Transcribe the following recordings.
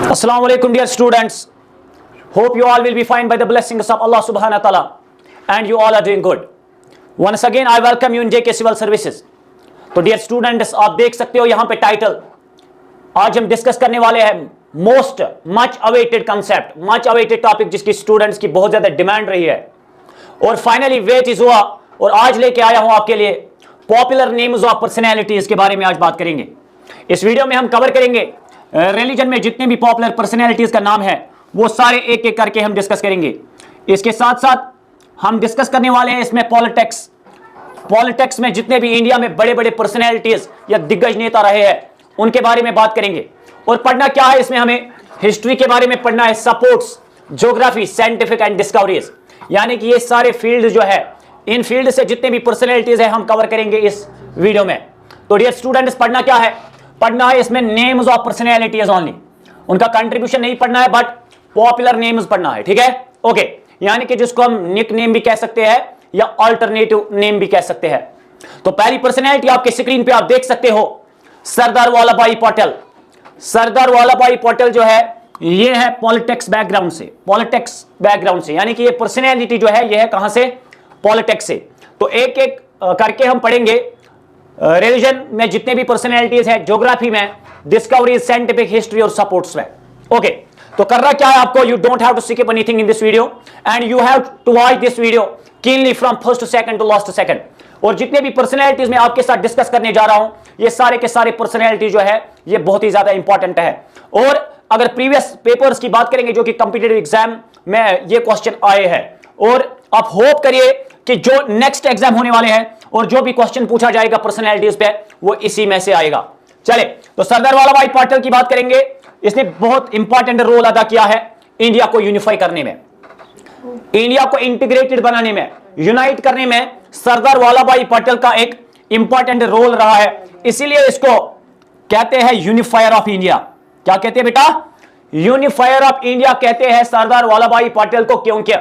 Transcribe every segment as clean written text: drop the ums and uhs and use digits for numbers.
Assalamu alaikum dear students. Hope you all will be fine by the blessings of Allah subhanahu wa ta'ala and you all are doing good. Once again I welcome you in JK Civil Services. तो dear students आप देख सकते हो यहाँ पे title, आज हम discuss करने वाले हैं most much awaited concept, much awaited topic जिसकी स्टूडेंट्स की बहुत ज्यादा डिमांड रही है और फाइनली वेट इज हुआ और आज लेके आया हूं आपके लिए पॉपुलर नेम्स ऑफ पर्सनैलिटीज के बारे में आज बात करेंगे। इस वीडियो में हम कवर करेंगे रिलीजन में जितने भी पॉपुलर पर्सनैलिटीज का नाम है वो सारे एक एक करके हम डिस्कस करेंगे। इसके साथ साथ हम डिस्कस करने वाले हैं इसमें पॉलिटिक्स में जितने भी इंडिया में बड़े बड़े पर्सनैलिटीज या दिग्गज नेता रहे हैं उनके बारे में बात करेंगे। और पढ़ना क्या है इसमें, हमें हिस्ट्री के बारे में पढ़ना है, supports, geography, scientific and discoveries, यानी कि ये सारे फील्ड जो है इन फील्ड से जितने भी पर्सनैलिटीज है हम कवर करेंगे इस वीडियो में। तो डियर स्टूडेंट्स पढ़ना क्या है, पढ़ना है इसमें नेम्स ऑफ पर्सनैलिटीज ओनली, उनका कंट्रीब्यूशन नहीं पढ़ना है बट पॉपुलर नेम्स पढ़ना है, ठीक है ओके। यानी कि जिसको हम निक नेम भी कह सकते हैं या अल्टरनेटिव नेम भी कह सकते हैं। तो पहली पर्सनैलिटी आपके स्क्रीन पे आप देख सकते हो, सरदार वल्लभ भाई पटेल। सरदार वल्लभ भाई पटेल जो है ये है पॉलिटिक्स बैकग्राउंड से, यानी कि ये पर्सनैलिटी जो है ये है कहां से, पॉलिटिक्स से। तो एक एक करके हम पढ़ेंगे। रिलीजन में जितने भी पर्सनैलिटीज है, ज्योग्राफी में, डिस्कवरीज, साइंटिफिक, हिस्ट्री और सपोर्ट्स में, ओके। तो करना क्या है आपको, you don't have to skip anything in this video and you have to watch this video keenly from first second to last second. और जितने भी पर्सनैलिटीज मैं आपके साथ डिस्कस करने जा रहा हूं ये सारे के सारे पर्सनैलिटी जो है ये बहुत ही ज्यादा इंपॉर्टेंट है। और अगर प्रीवियस पेपर्स की बात करेंगे जो कि कॉम्पिटिटिव एग्जाम में ये क्वेश्चन आए हैं और आप होप करिए कि जो नेक्स्ट एग्जाम होने वाले हैं और जो भी क्वेश्चन पूछा जाएगा पर्सनैलिटीज पे वो इसी में से आएगा। चले तो सरदार वल्लभ भाई पटेल की बात करेंगे। इसने बहुत इंपॉर्टेंट रोल अदा किया है इंडिया को यूनिफाई करने में, इंडिया को इंटीग्रेटेड बनाने में, यूनाइट करने में सरदार वल्लभ भाई पटेल का एक इंपॉर्टेंट रोल रहा है। इसीलिए इसको कहते हैं यूनिफायर ऑफ इंडिया। क्या कहते हैं बेटा, यूनिफायर ऑफ इंडिया कहते हैं सरदार वल्लभ भाई पटेल को, क्योंकि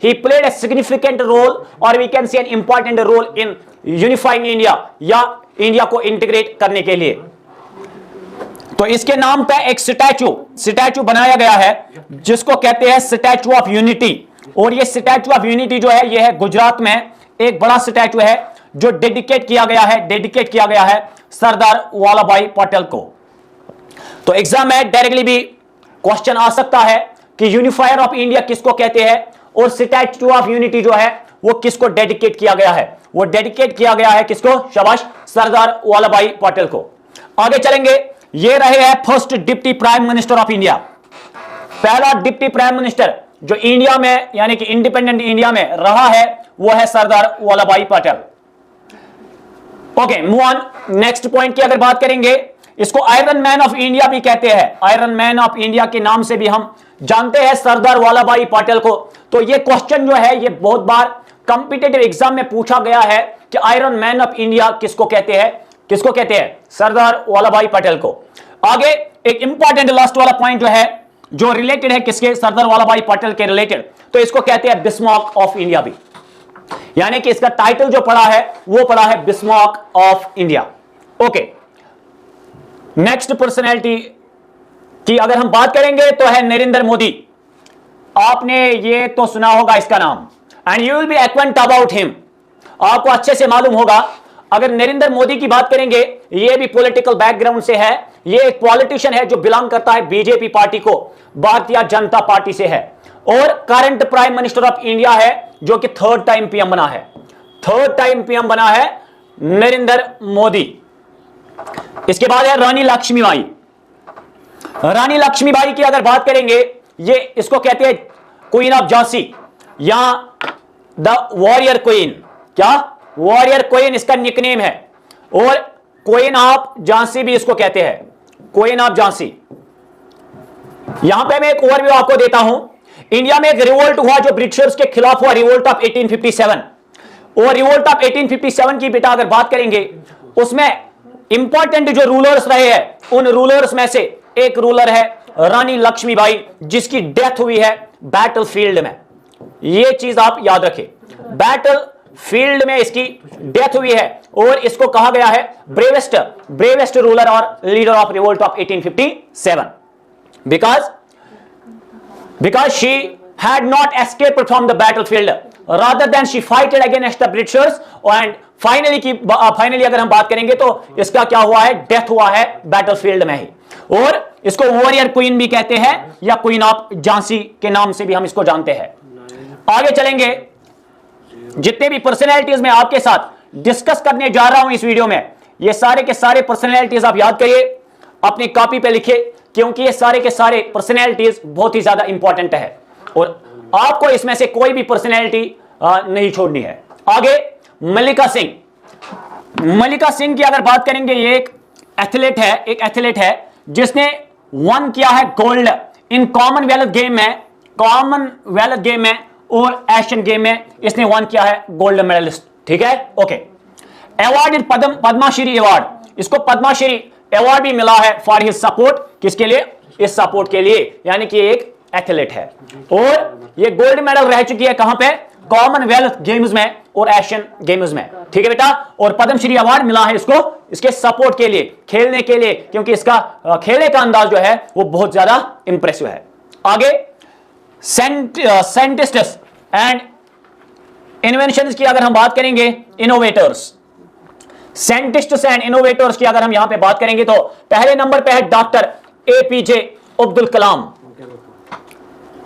he played a significant role or we can say an important role in unifying India या इंडिया को इंटीग्रेट करने के लिए। तो इसके नाम पे एक स्टैचू बनाया गया है जिसको कहते हैं स्टैचू ऑफ यूनिटी। और ये स्टैचू ऑफ यूनिटी जो है ये है गुजरात में एक बड़ा स्टैचू है जो डेडिकेट किया गया है सरदार वल्लभ भाई पटेल को। तो एग्जाम में डायरेक्टली भी क्वेश्चन आ सकता है कि यूनिफायर ऑफ इंडिया किसको कहते हैं और स्टैचू ऑफ यूनिटी जो है वो किसको डेडिकेट किया गया है, वो डेडिकेट किया गया है किसको, शाबाश, सरदार वल्लभ भाई पटेल को। आगे चलेंगे, ये रहे हैं first deputy prime minister of India. पहला डिप्टी प्राइम मिनिस्टर जो इंडिया में यानी कि इंडिपेंडेंट इंडिया में रहा है वो है सरदार वल्लभ भाई Patel. Okay move on, next point की अगर बात करेंगे, इसको आयरन मैन ऑफ इंडिया भी कहते हैं, आयरन मैन ऑफ इंडिया के नाम से भी हम जानते हैं सरदार वल्लभ भाई पटेल को। तो ये क्वेश्चन जो है ये बहुत बार कॉम्पिटिटिव एग्जाम में पूछा गया है कि आयरन मैन ऑफ इंडिया किसको कहते हैं, सरदार वल्लभ भाई पटेल को। आगे एक इंपॉर्टेंट लास्ट वाला पॉइंट जो है जो रिलेटेड है किसके, सरदार वल्लभ भाई पटेल के रिलेटेड, तो इसको कहते हैं बिस्मार्क ऑफ इंडिया भी, यानी कि इसका टाइटल जो पड़ा है वो पड़ा है Bismarck of India. Okay next personality की अगर हम बात करेंगे तो है नरेंद्र मोदी। आपने ये तो सुना होगा इसका नाम and you will be acquaint about him, आपको अच्छे से मालूम होगा। अगर नरेंद्र मोदी की बात करेंगे ये भी पॉलिटिकल बैकग्राउंड से है, ये एक पॉलिटिशियन है जो बिलोंग करता है बीजेपी पार्टी को, भारतीय जनता पार्टी से है और current prime minister of India है जो कि थर्ड टाइम पीएम बना है नरेंद्र मोदी। इसके बाद है रानी लक्ष्मीबाई। रानी लक्ष्मीबाई की अगर बात करेंगे ये इसको कहते हैं क्वीन ऑफ झांसी या द वॉरियर क्वीन। क्या, वॉरियर क्वीन इसका निकनेम है और क्वीन ऑफ झांसी भी इसको कहते हैं, क्वीन ऑफ झांसी। यहां पे मैं एक ओवरव्यू आपको देता हूं। इंडिया में एक रिवोल्ट हुआ जो ब्रिटिशर्स के खिलाफ हुआ, रिवोल्ट ऑफ 1857। और रिवोल्ट ऑफ 1857 की बेटा अगर बात करेंगे उसमें इंपॉर्टेंट जो रूलर्स रहे हैं उन रूलर्स में से एक रूलर है रानी लक्ष्मीबाई जिसकी डेथ हुई है बैटल फील्ड में। यह चीज आप याद रखें, बैटल फील्ड में इसकी डेथ हुई है और इसको कहा गया है ब्रेवेस्ट रूलर और leader of revolt of 1857 because because she had not escaped from the battlefield rather than she fighted against the Britishers and finally अगर हम बात करेंगे तो इसका क्या हुआ है, डेथ हुआ है बैटलफील्ड में ही। और इसको वॉरियर क्वीन भी कहते हैं या क्वीन ऑफ झांसी के नाम से भी हम इसको जानते हैं। आगे चलेंगे, जितने भी पर्सनैलिटीज मैं आपके साथ डिस्कस करने जा रहा हूं इस वीडियो में, ये सारे के सारे पर्सनैलिटीज आप याद करिए, अपनी कॉपी पे लिखिए, क्योंकि ये सारे के सारे पर्सनैलिटीज बहुत ही ज्यादा इंपॉर्टेंट है और आपको इसमें से कोई भी पर्सनैलिटी नहीं छोड़नी है। आगे मल्लिका सिंह। मल्लिका सिंह की अगर बात करेंगे, ये एक एथलीट है जिसने वन किया है गोल्ड इन कॉमनवेल्थ गेम में और एशियन गेम में इसने वन किया है गोल्ड मेडलिस्ट। ठीक है, ओके। अवार्ड पद्मश्री अवार्ड, इसको पद्मश्री अवार्ड भी मिला है फॉर हिज सपोर्ट। किसके लिए? इस सपोर्ट के लिए, यानी कि एक एथलीट है और ये गोल्ड मेडल रह चुकी है कहां पे? कॉमनवेल्थ गेम्स में और एशियन गेम्स में। ठीक है बेटा, और पद्मश्री अवार्ड मिला है इसको इसके सपोर्ट के लिए, खेलने के लिए, क्योंकि इसका खेलने का अंदाज जो है वो बहुत ज्यादा इंप्रेसिव है। आगे साइंटिस्ट्स एंड इन्वेंशंस की अगर हम बात करेंगे, इनोवेटर्स, साइंटिस्ट्स एंड इनोवेटर्स की अगर हम यहां पे बात करेंगे तो पहले नंबर पे है डॉक्टर एपीजे अब्दुल कलाम।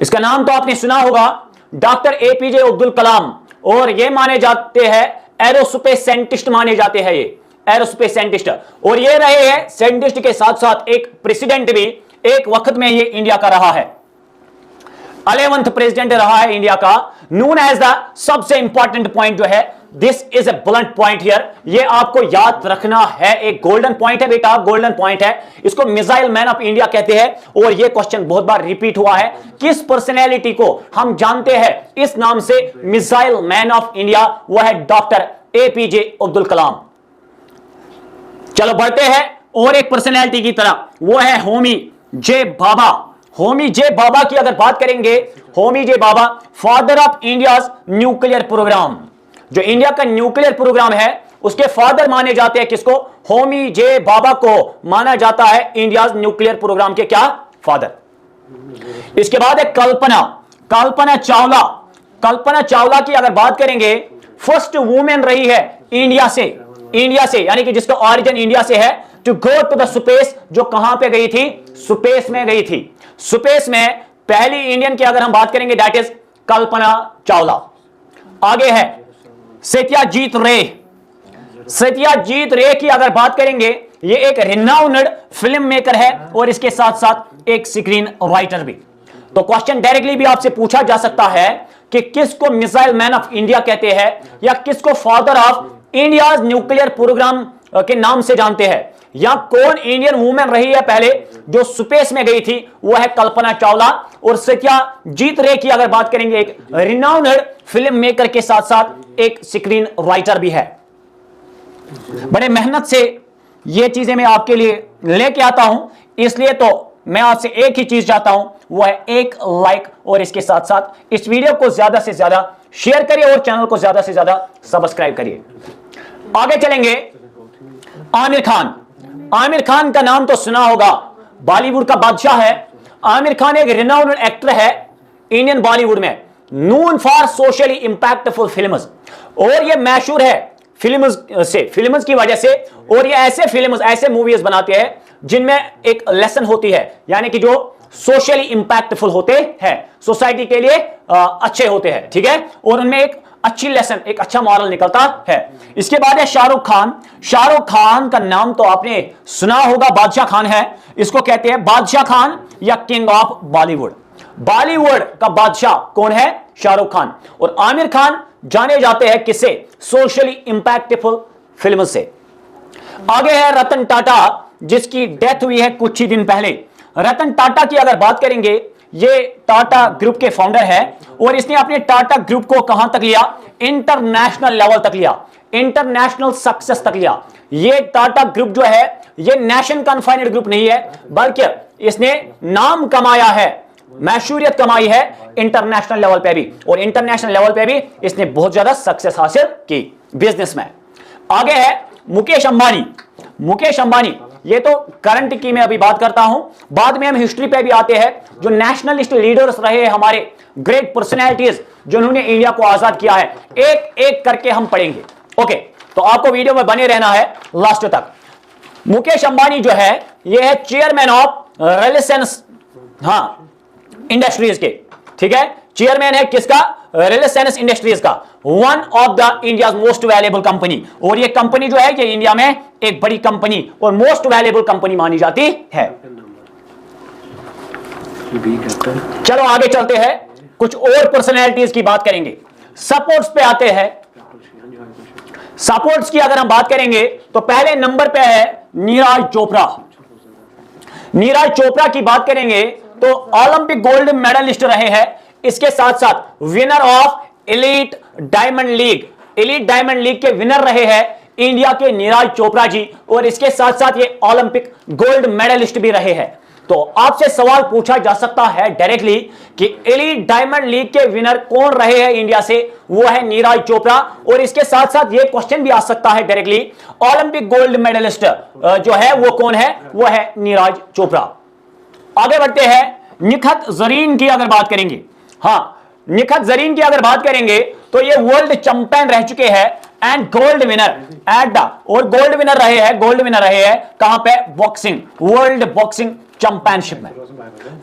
इसका नाम तो आपने सुना होगा, डॉक्टर एपीजे अब्दुल कलाम, और ये माने जाते हैं एरोस्पेस साइंटिस्ट माने जाते हैं, ये एरोस्पेस साइंटिस्ट। और ये रहे हैं साइंटिस्ट के साथ साथ एक प्रेसिडेंट भी, एक वक्त में ये इंडिया का रहा है, 11th प्रेसिडेंट रहा है इंडिया का। नून एज द, सबसे इंपॉर्टेंट पॉइंट जो है, this is a blunt point here, ये आपको याद रखना है, एक गोल्डन पॉइंट है बेटा, गोल्डन पॉइंट है। इसको मिसाइल मैन ऑफ इंडिया कहते हैं और ये क्वेश्चन बहुत बार रिपीट हुआ है। किस पर्सनैलिटी को हम जानते हैं इस नाम से, मिसाइल मैन ऑफ इंडिया? वो है डॉक्टर एपीजे अब्दुल कलाम। चलो बढ़ते हैं और एक पर्सनैलिटी की तरह, वो है होमी जे बाबा। होमी जे बाबा की अगर बात करेंगे, Homi J Bhabha father of India's nuclear programme, जो इंडिया का न्यूक्लियर प्रोग्राम है उसके फादर माने जाते हैं। किसको? होमी जे बाबा को माना जाता है इंडियाज न्यूक्लियर प्रोग्राम के क्या? फादर। इसके बाद है कल्पना चावला। कल्पना चावला की अगर बात करेंगे, फर्स्ट वुमेन रही है इंडिया से, यानी कि जिसका ऑरिजिन इंडिया से है, to go to the space. जो कहां पे गई थी? स्पेस में गई थी। स्पेस में पहली इंडियन की अगर हम बात करेंगे, दैट इज कल्पना चावला। आगे है सत्यजीत रे। सत्यजीत रे की अगर बात करेंगे, ये एक रिनाउंड फिल्म मेकर है और इसके साथ साथ एक स्क्रीन राइटर भी। तो क्वेश्चन डायरेक्टली भी आपसे पूछा जा सकता है कि किसको मिसाइल मैन ऑफ इंडिया कहते हैं या किसको father of India nuclear program के नाम से जानते हैं, या कौन इंडियन वुमेन रही है पहले जो स्पेस में गई थी, वो है कल्पना चावला। और सत्यजीत रे की अगर बात करेंगे, एक रिनाउंड फिल्म मेकर के साथ साथ एक स्क्रीन राइटर भी है। बड़े मेहनत से ये चीजें मैं आपके लिए लेके आता हूं, इसलिए तो मैं आपसे एक ही चीज चाहता हूं, वो है एक लाइक, और इसके साथ साथ इस वीडियो को ज्यादा से ज्यादा शेयर करिए और चैनल को ज्यादा से ज्यादा सब्सक्राइब करिए। आगे चलेंगे, आमिर खान। आमिर खान का नाम तो सुना होगा, बॉलीवुड का बादशाह है। आमिर खान एक रिनाउंड एक्टर है इंडियन बॉलीवुड में, known for socially impactful films, और ये मशहूर है फिल्म्स की वजह से। और ये ऐसे मूवीज बनाते हैं जिनमें एक लेसन होती है, यानी कि जो सोशली इंपैक्टफुल होते हैं, सोसाइटी के लिए अच्छे होते हैं। ठीक है, और उनमें एक अच्छी लेसन, एक अच्छा मॉरल निकलता है। इसके बाद है शाहरुख खान। शाहरुख खान का नाम तो आपने सुना होगा, बादशाह खान है, इसको कहते हैं बादशाह खान या किंग ऑफ बॉलीवुड। बॉलीवुड का बादशाह कौन है? शाहरुख खान। और आमिर खान जाने जाते हैं किससे? सोशली इंपैक्टफुल फिल्म से। आगे है रतन टाटा, जिसकी डेथ हुई है कुछ ही दिन पहले। रतन टाटा की अगर बात करेंगे, ये टाटा ग्रुप के फाउंडर है और इसने अपने टाटा ग्रुप को कहां तक लिया? इंटरनेशनल लेवल तक लिया, इंटरनेशनल सक्सेस तक लिया। ये टाटा ग्रुप जो है, ये नेशन कन्फाइंड ग्रुप नहीं है, बल्कि इसने नाम कमाया है, मशहूरियत कमाई है इंटरनेशनल लेवल पे भी, और इंटरनेशनल लेवल पे भी इसने बहुत ज्यादा सक्सेस हासिल की बिजनेस में। आगे है मुकेश अंबानी। मुकेश अंबानी ये तो करंट की मैं अभी बात करता हूं, बाद में हम हिस्ट्री पे भी आते हैं। जो नेशनलिस्ट लीडर्स रहे हमारे, ग्रेट पर्सनैलिटीज जिन्होंने इंडिया को आजाद किया है, एक एक करके हम पढ़ेंगे। ओके, तो आपको वीडियो में बने रहना है लास्ट तक। मुकेश अंबानी जो है ये है चेयरमैन ऑफ रिलायंस इंडस्ट्रीज के, ठीक है, चेयरमैन है किसका? रिलायंस इंडस्ट्रीज का, one of the India most valuable company. और ये कंपनी जो है ये इंडिया में एक बड़ी कंपनी और मोस्ट वैल्यूएबल कंपनी मानी जाती है। चलो आगे चलते हैं, कुछ और पर्सनैलिटीज की बात करेंगे। सपोर्ट्स पे आते हैं। सपोर्ट्स की अगर हम बात करेंगे तो पहले नंबर पे है नीरज चोपड़ा। नीरज चोपड़ा की बात करेंगे तो ओलंपिक गोल्ड मेडलिस्ट रहे हैं, इसके साथ साथ winner of elite diamond league, elite diamond league के विनर रहे हैं इंडिया के नीरज चोपड़ा जी, और इसके साथ साथ ये ओलंपिक गोल्ड मेडलिस्ट भी रहे हैं। तो आपसे सवाल पूछा जा सकता है डायरेक्टली कि एलीट डायमंड लीग के विनर कौन रहे हैं इंडिया से, वो है नीरज चोपड़ा। और इसके साथ साथ ये क्वेश्चन भी आ सकता है डायरेक्टली, ओलंपिक गोल्ड मेडलिस्ट जो है वो कौन है, वो है नीरज चोपड़ा। आगे बढ़ते हैं, निखत जरीन की अगर बात करेंगे, निखत जरीन की अगर बात करेंगे तो ये वर्ल्ड चैंपियन रह चुके हैं and gold winner at the, और गोल्ड विनर रहे हैं कहां पे? बॉक्सिंग, वर्ल्ड बॉक्सिंग चैंपियनशिप में,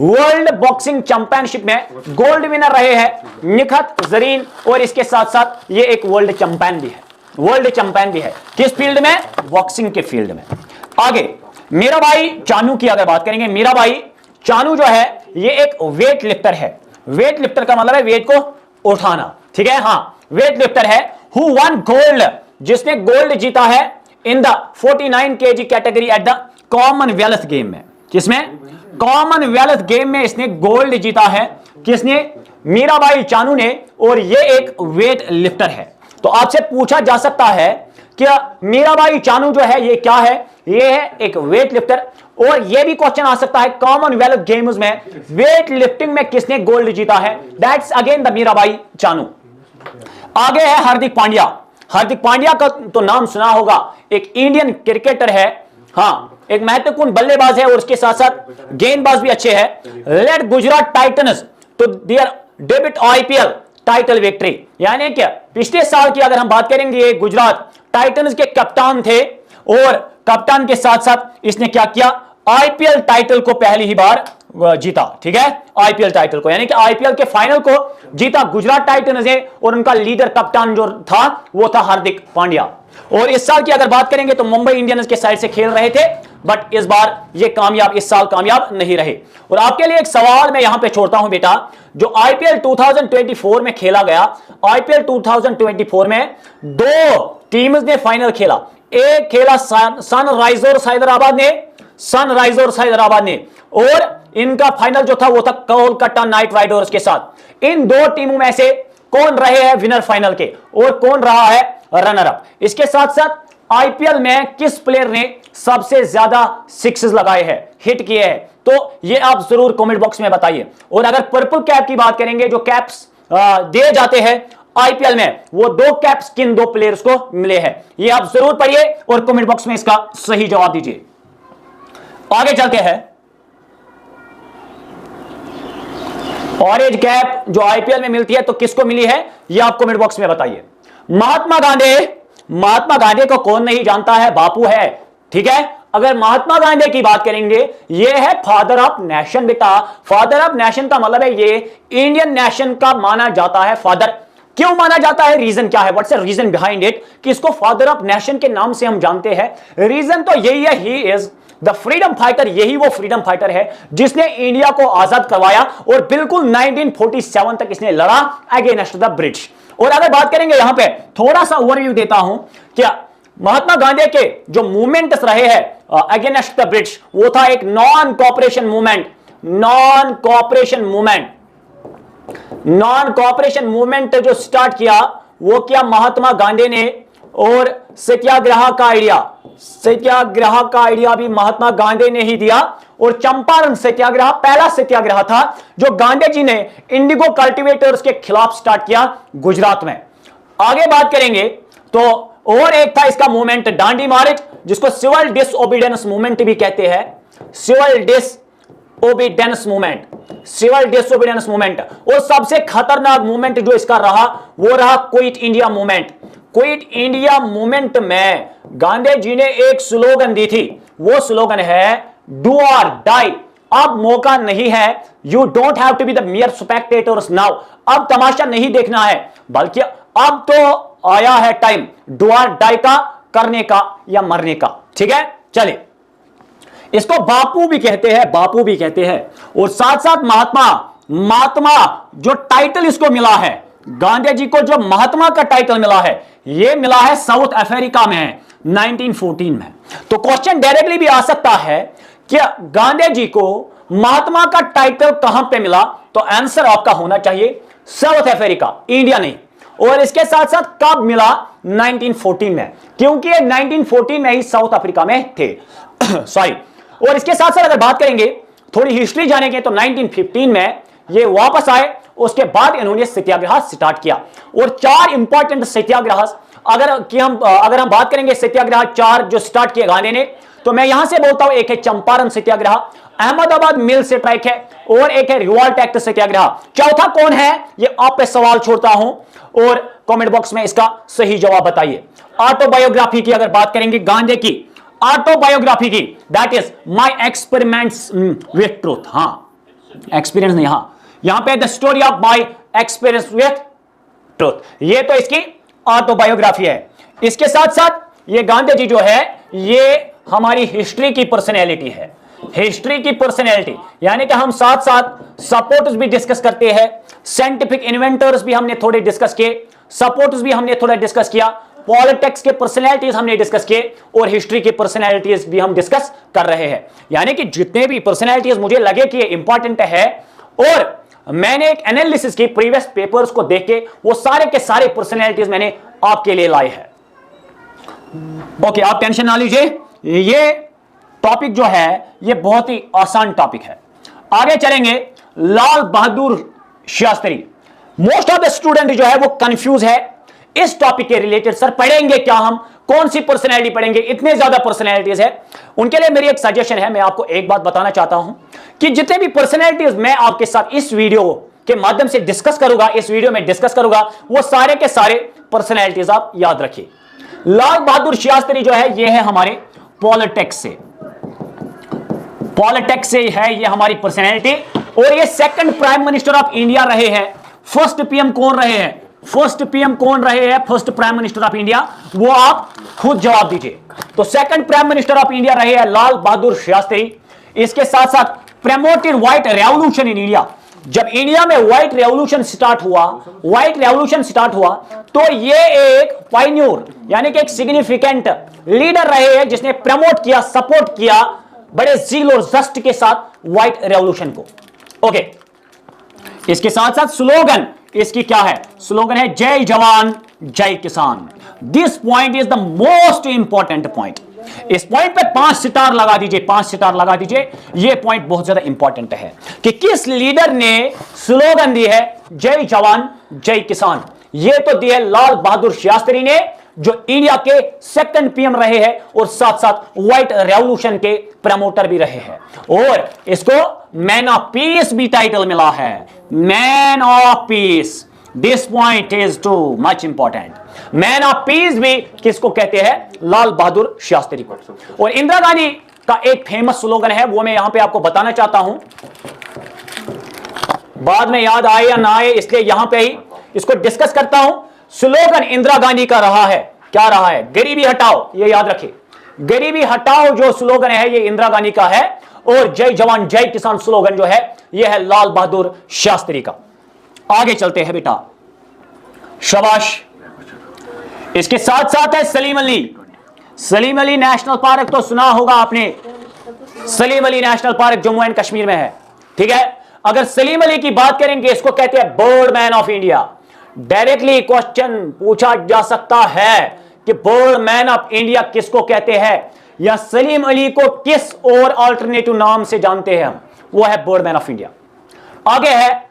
वर्ल्ड बॉक्सिंग चैंपियनशिप में गोल्ड विनर रहे हैं निखत जरीन। और इसके साथ साथ ये एक वर्ल्ड चैंपियन भी है, किस फील्ड में? बॉक्सिंग के फील्ड में। आगे मीराबाई चानू की अगर बात करेंगे, मीराबाई चानू जो है ये एक वेट लिफ्टर है। वेट लिफ्टर का मतलब है वेट को उठाना, ठीक है, वेट लिफ्टर है। हु वन गोल्ड, जिसने गोल्ड जीता है in the 49 kg category at the Commonwealth game में। किसमें? कॉमनवेल्थ गेम में इसने गोल्ड जीता है। किसने? मीराबाई चानू ने। और ये एक वेट लिफ्टर है। तो आपसे पूछा जा सकता है कि मीराबाई चानू जो है ये क्या है? ये है एक वेट लिफ्टर। और ये भी क्वेश्चन आ सकता है कॉमनवेल्थ गेम्स में वेट लिफ्टिंग में किसने गोल्ड जीता है? That's again the Mirabai Chanu. आगे है हार्दिक पांड्या। हार्दिक पांड्या का तो नाम सुना होगा, एक इंडियन क्रिकेटर है, एक महत्वपूर्ण बल्लेबाज है और उसके साथ साथ गेंदबाज भी अच्छे हैं। Led Gujarat Titans to their debut IPL title victory, यानी क्या पिछले साल की अगर हम बात करेंगे, ये गुजरात टाइटंस के कप्तान थे और कप्तान के साथ साथ इसने क्या किया? आईपीएल टाइटल को पहली ही बार जीता, ठीक है, आईपीएल टाइटल को, यानी कि आईपीएल के फाइनल को जीता गुजरात टाइटंस ने। और उनका लीडर कप्तान जो था वो था हार्दिक पांड्या। और इस साल की अगर बात करेंगे तो मुंबई इंडियंस के साइड से खेल रहे थे, बट इस साल कामयाब नहीं रहे। और आपके लिए एक सवाल मैं यहां पे छोड़ता हूं बेटा, जो आईपीएल 2024 में खेला गया, आईपीएल 2024 में दो टीम्स ने फाइनल खेला। एक खेला सनराइजर्स हैदराबाद ने, और इनका फाइनल जो था वो था कोलकाता नाइट राइडर्स के साथ। इन दो टीमों में से कौन रहे हैं विनर फाइनल के और कौन रहा है रनर अप? इसके साथ साथ आईपीएल में किस प्लेयर ने सबसे ज्यादा सिक्सेस लगाए हैं, हिट किए हैं? तो ये आप जरूर कमेंट बॉक्स में बताइए। और अगर पर्पल कैप की बात करेंगे, जो कैप्स दिए जाते हैं आईपीएल में, वो दो कैप्स किन दो प्लेयर्स को मिले हैं, ये आप जरूर पढ़िए और कमेंट बॉक्स में इसका सही जवाब दीजिए। आगे चलते हैं, ऑरेंज कैप जो आईपीएल में मिलती है तो किसको मिली है, ये आप कमेंट बॉक्स में बताइए। महात्मा गांधी को कौन नहीं जानता है, बापू है, ठीक है। अगर महात्मा गांधी की बात करेंगे, ये है फादर ऑफ नेशन बेटा। फादर ऑफ नेशन का मतलब है ये इंडियन नेशन का माना जाता है फादर। क्यों माना जाता है, रीजन क्या है, what's the reason behind it कि इसको फादर ऑफ नेशन के नाम से हम जानते हैं? रीजन तो यही है, ही इज द फ्रीडम फाइटर। यही वो फ्रीडम फाइटर है जिसने इंडिया को आजाद करवाया और बिल्कुल 1947 तक इसने लड़ा अगेंस्ट द ब्रिटिश। और अगर बात करेंगे यहां पे थोड़ा सा ओवरव्यू देता हूं, क्या महात्मा गांधी के जो मूवमेंट्स रहे हैं अगेंस्ट द ब्रिटिश, वो था एक नॉन कोऑपरेशन मूवमेंट जो स्टार्ट किया, वो किया महात्मा गांधी ने। और सत्याग्रह का आइडिया भी महात्मा गांधी ने ही दिया। और चंपारण सत्याग्रह पहला सत्याग्रह था जो गांधी जी ने इंडिगो कल्टीवेटर्स के खिलाफ स्टार्ट किया गुजरात में। आगे बात करेंगे तो और एक था इसका मूवमेंट डांडी मार्च, जिसको सिविल डिसओबीडियंस मूवमेंट भी कहते हैं, civil disobedience movement, civil disobedience movement. और सबसे खतरनाक मूवमेंट जो इसका रहा वो रहा quit India movement. Quit India movement में गांधी जी ने एक स्लोगन दी थी, वो स्लोगन है डू और डाई। अब मौका नहीं है, you don't have to be the mere spectators now. अब तमाशा नहीं देखना है, बल्कि अब तो आया है टाइम डू और डाई का, करने का या मरने का। ठीक है, चले। इसको बापू भी कहते हैं, बापू भी कहते हैं। और साथ साथ महात्मा, महात्मा जो टाइटल इसको मिला है, गांधी जी को जो महात्मा का टाइटल मिला है, यह मिला है साउथ अफ्रीका में 1914 में। तो क्वेश्चन डायरेक्टली भी आ सकता है कि गांधी जी को महात्मा का टाइटल कहां पे मिला, तो आंसर आपका होना चाहिए साउथ अफ्रीका, इंडिया नहीं। और इसके साथ साथ कब मिला, 1914 में, क्योंकि ये 1914 में ही साउथ अफ्रीका में थे सॉरी। और इसके साथ साथ अगर बात करेंगे, थोड़ी हिस्ट्री जानेंगे, तो 1915 में ये वापस आए। उसके बाद इन्होंने सत्याग्रह स्टार्ट किया। और 4 इंपॉर्टेंट सत्याग्रह अगर हम बात करेंगे, सत्याग्रह 4 जो स्टार्ट किए गांधी ने, तो मैं यहां से बोलता हूं, एक है चंपारण सत्याग्रह, अहमदाबाद मिल से स्ट्राइक है, और एक है रिवॉल्ट एक्ट सत्याग्रह। चौथा कौन है, ये आप पे सवाल छोड़ता हूं, और कमेंट बॉक्स में इसका सही जवाब बताइए। ऑटोबायोग्राफी की अगर बात करेंगे गांधी की, ऑटोबायोग्राफी की, that is my experiments with truth. हां, एक्सपीरियंस नहीं, यहां पे the story of my experience with truth, ये तो इसकी ऑटोबायोग्राफी है। इसके साथ साथ ये गांधी जी जो है, ये हमारी हिस्ट्री की पर्सनैलिटी है, हिस्ट्री की पर्सनैलिटी, यानी कि हम साथ साथ सपोर्ट्स भी डिस्कस करते हैं, साइंटिफिक इन्वेंटर्स भी हमने थोड़े डिस्कस किए, सपोर्ट्स भी हमने थोड़ा डिस्कस किया, पॉलिटिक्स के पर्सनैलिटीज हमने डिस्कस किए, और हिस्ट्री की पर्सनैलिटीज भी हम डिस्कस कर रहे हैं। यानी कि जितने भी पर्सनैलिटीज मुझे लगे कि ये इंपॉर्टेंट है, और मैंने एक एनालिसिस की प्रीवियस पेपर्स को देख के, वो सारे के सारे पर्सनैलिटीज मैंने आपके लिए लाए हैं। ओके, आप टेंशन ना लीजिए, ये टॉपिक जो है ये बहुत ही आसान टॉपिक है। आगे चलेंगे, Lal Bahadur Shastri. Most of the student जो है वो कंफ्यूज है इस टॉपिक के रिलेटेड, सर पढ़ेंगे क्या, हम कौन सी पर्सनैलिटी पढ़ेंगे, इतने ज्यादा पर्सनैलिटीज है। उनके लिए मेरी एक सजेशन है, मैं आपको एक बात बताना चाहता हूं कि जितने भी पर्सनैलिटीज मैं आपके साथ इस वीडियो के माध्यम से डिस्कस करूंगा, इस वीडियो में डिस्कस करूंगा, वो सारे के सारे पर्सनैलिटीज आप याद रखिए। लाल बहादुर शास्त्री जो है, ये है हमारे पॉलिटिक्स से, पॉलिटिक्स से है ये हमारी पर्सनैलिटी। और ये second prime minister of India रहे हैं। फर्स्ट पीएम कौन रहे हैं, फर्स्ट पीएम कौन रहे हैं, first prime minister of India, वो आप खुद जवाब दीजिए। तो second prime minister of India रहे हैं लाल बहादुर शास्त्री। इसके साथ साथ promoted white revolution in India. जब इंडिया में व्हाइट रेवोल्यूशन स्टार्ट हुआ, व्हाइट रेवोल्यूशन स्टार्ट हुआ, तो ये एक पायनियर यानी कि एक सिग्निफिकेंट लीडर रहे हैं, जिसने प्रमोट किया, सपोर्ट किया बड़े जील और जस्ट के साथ व्हाइट रेवोल्यूशन को। ओके, इसके साथ साथ स्लोगन इसकी क्या है, स्लोगन है जय जवान जय किसान। This point is the most important point. इस पॉइंट पे 5 स्टार लगा दीजिए, 5 स्टार लगा दीजिए। यह पॉइंट बहुत ज्यादा इंपॉर्टेंट है कि किस लीडर ने स्लोगन दी है जय जवान जय किसान। यह तो दी है लाल बहादुर शास्त्री ने, जो इंडिया के सेकंड पीएम रहे हैं और साथ साथ व्हाइट रेवोल्यूशन के प्रमोटर भी रहे हैं। और इसको मैन ऑफ पीस भी टाइटल मिला है, man of peace. This point is too much important. Man of peace भी किसको कहते हैं, लाल बहादुर शास्त्री को। और इंदिरा गांधी का एक फेमस स्लोगन है, वो मैं यहां पे आपको बताना चाहता हूं, बाद में याद आए या ना आए, इसलिए यहां पे ही इसको डिस्कस करता हूं। स्लोगन इंदिरा गांधी का रहा है, क्या रहा है, गरीबी हटाओ, ये याद रखिए, गरीबी हटाओ जो स्लोगन है ये इंदिरा गांधी का है। और जय जवान जय किसान स्लोगन जो है ये है लाल बहादुर शास्त्री का। आगे चलते हैं बेटा, शाबाश। इसके साथ साथ है सलीम अली। सलीम अली नेशनल पार्क तो सुना होगा आपने, Salim Ali national park Jammu and Kashmir में है, ठीक है। अगर सलीम अली की बात करेंगे, इसको कहते हैं bird man of India. Directly question पूछा जा सकता है कि बर्ड मैन ऑफ इंडिया किसको कहते हैं, या सलीम अली को किस और अल्टरनेटिव नाम से जानते हैं हम, वो है बर्ड मैन ऑफ इंडिया। आगे है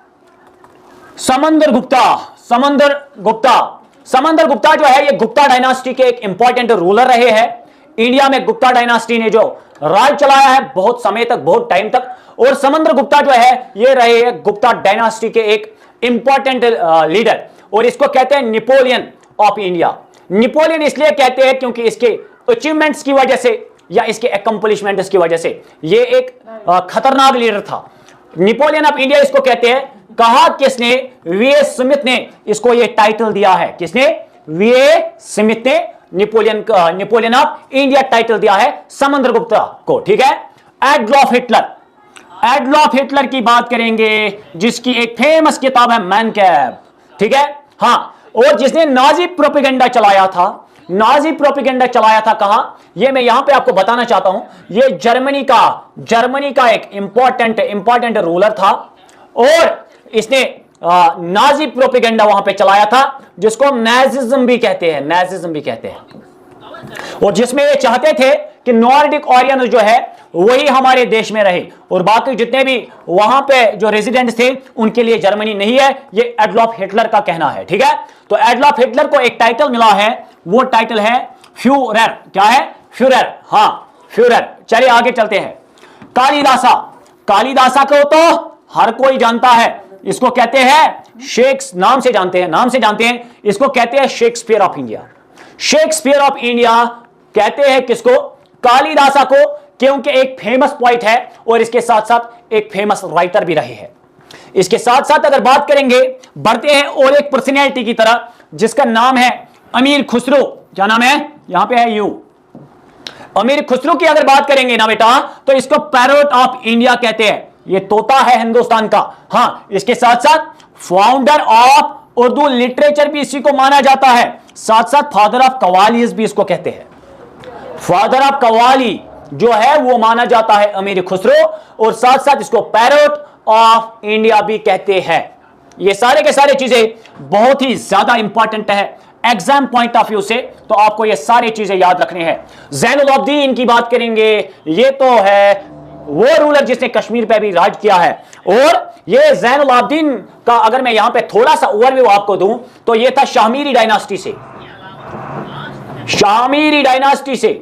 समंदर गुप्ता। समंदर गुप्ता, समंदर गुप्ता जो है ये गुप्ता डायनास्टी के एक इंपॉर्टेंट रूलर रहे हैं। इंडिया में गुप्ता डायनास्टी ने जो राज चलाया है बहुत समय तक, बहुत टाइम तक, और समंदर गुप्ता जो है ये रहे हैं गुप्ता डायनास्टी के एक इंपॉर्टेंट लीडर, और इसको कहते हैं नेपोलियन ऑफ इंडिया। नेपोलियन इसलिए कहते हैं क्योंकि इसके अचीवमेंट्स की वजह से या इसके अकम्पलिशमेंट्स की वजह से ये एक खतरनाक लीडर था। नेपोलियन ऑफ इंडिया इसको कहते हैं। कहा किसने? वीए स्मिथ ने इसको ये टाइटल दिया है। किसने? वीए स्मिथ ने नेपोलियन ऑफ इंडिया टाइटल दिया है समंदर गुप्ता को। ठीक है। एडोल्फ हिटलर, एडोल्फ हिटलर की बात करेंगे जिसकी एक फेमस किताब है मैन कैम्प। ठीक है। हाँ, और जिसने नाजी प्रोपेगेंडा चलाया था, नाजी प्रोपेगेंडा चलाया था कहां? ये मैं यहां पे आपको बताना चाहता हूं। ये जर्मनी का एक इंपॉर्टेंट रूलर था, और इसने नाजी प्रोपेगेंडा वहां पे चलाया था जिसको हम नाजिज्म भी कहते हैं, नाजिज्म भी कहते हैं, और जिसमें ये चाहते थे कि नॉर्डिक आर्यन जो है वही हमारे देश में रहे, और बाकी जितने भी वहां पे जो रेजिडेंट्स थे उनके लिए जर्मनी नहीं है। ये एडोल्फ हिटलर का कहना है। ठीक है। तो एडोल्फ हिटलर को एक टाइटल मिला है, वो टाइटल है फ्यूरर। क्या है? फ्यूरर। हाँ, फ्यूरर। चलिए आगे चलते हैं। कालिदासा, कालिदासा को तो हर कोई जानता है, इसको कहते हैं शेक्स, नाम से जानते हैं, इसको कहते हैं Shakespeare of India. Shakespeare of India कहते हैं किसको? कालिदासा को, क्योंकि एक फेमस पोइट है और इसके साथ साथ एक फेमस राइटर भी रहे हैं। इसके साथ साथ अगर बात करेंगे, बढ़ते हैं और एक पर्सनैलिटी की तरह जिसका नाम है अमीर खुसरो। क्या नाम है? यहां पे है यू। अमीर खुसरो की अगर बात करेंगे ना बेटा, तो इसको पैरोट ऑफ इंडिया कहते हैं। ये तोता है हिंदुस्तान का। हाँ, इसके साथ साथ फाउंडर ऑफ उर्दू लिटरेचर भी इसी को माना जाता है। साथ साथ फादर ऑफ कवालीज भी इसको कहते हैं। फादर ऑफ कवाली जो है वो माना जाता है अमीर खुसरो, और साथ साथ इसको पैरोट ऑफ इंडिया भी कहते हैं। ये सारे के सारे चीजें बहुत ही ज्यादा इंपॉर्टेंट है एग्जाम पॉइंट ऑफ व्यू से, तो आपको ये सारी चीजें याद रखनी है। ज़ैनुल आबिदीन की बात करेंगे, ये तो है वो रूलर जिसने कश्मीर पे भी राज किया है, और ये ज़ैनुल आबिदीन का अगर मैं यहां पे थोड़ा सा ओवरव्यू आपको दूं तो ये था शाहमीरी डायनास्टी से, शाहमीरी डायनास्टी से।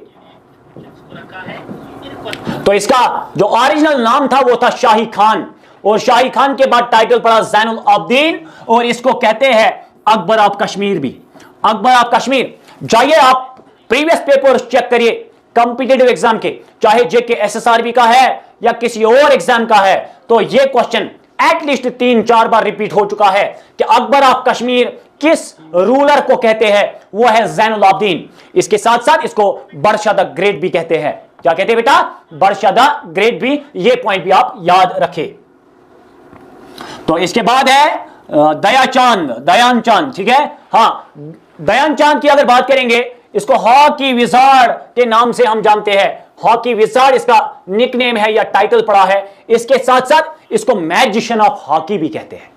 तो इसका जो ओरिजिनल नाम था वो था शाही खान, और शाही खान के बाद टाइटल पड़ा ज़ैनुल आबिदीन, और इसको कहते हैं अकबर ऑफ कश्मीर भी। अकबर ऑफ कश्मीर। जाइए आप प्रीवियस पेपर चेक करिए कॉम्पिटिटिव एग्जाम के, चाहे जेके एसएसआरबी का है या किसी और एग्जाम का है, तो ये क्वेश्चन एटलीस्ट 3-4 बार रिपीट हो चुका है कि अकबर ऑफ कश्मीर किस रूलर को कहते हैं? वो है ज़ैनुल आबिदीन। इसके साथ साथ इसको बादशाह द ग्रेट भी कहते हैं। क्या कहते हैं बेटा? बादशाह द ग्रेट भी। ये पॉइंट भी आप याद रखें। तो इसके बाद है दयान चांद। ठीक है। हाँ, दयान चांद की अगर बात करेंगे, इसको हॉकी विजार्ड के नाम से हम जानते हैं। हॉकी विजार्ड इसका निकनेम है या टाइटल पड़ा है। इसके साथ साथ इसको मैजिशियन ऑफ हॉकी भी कहते हैं।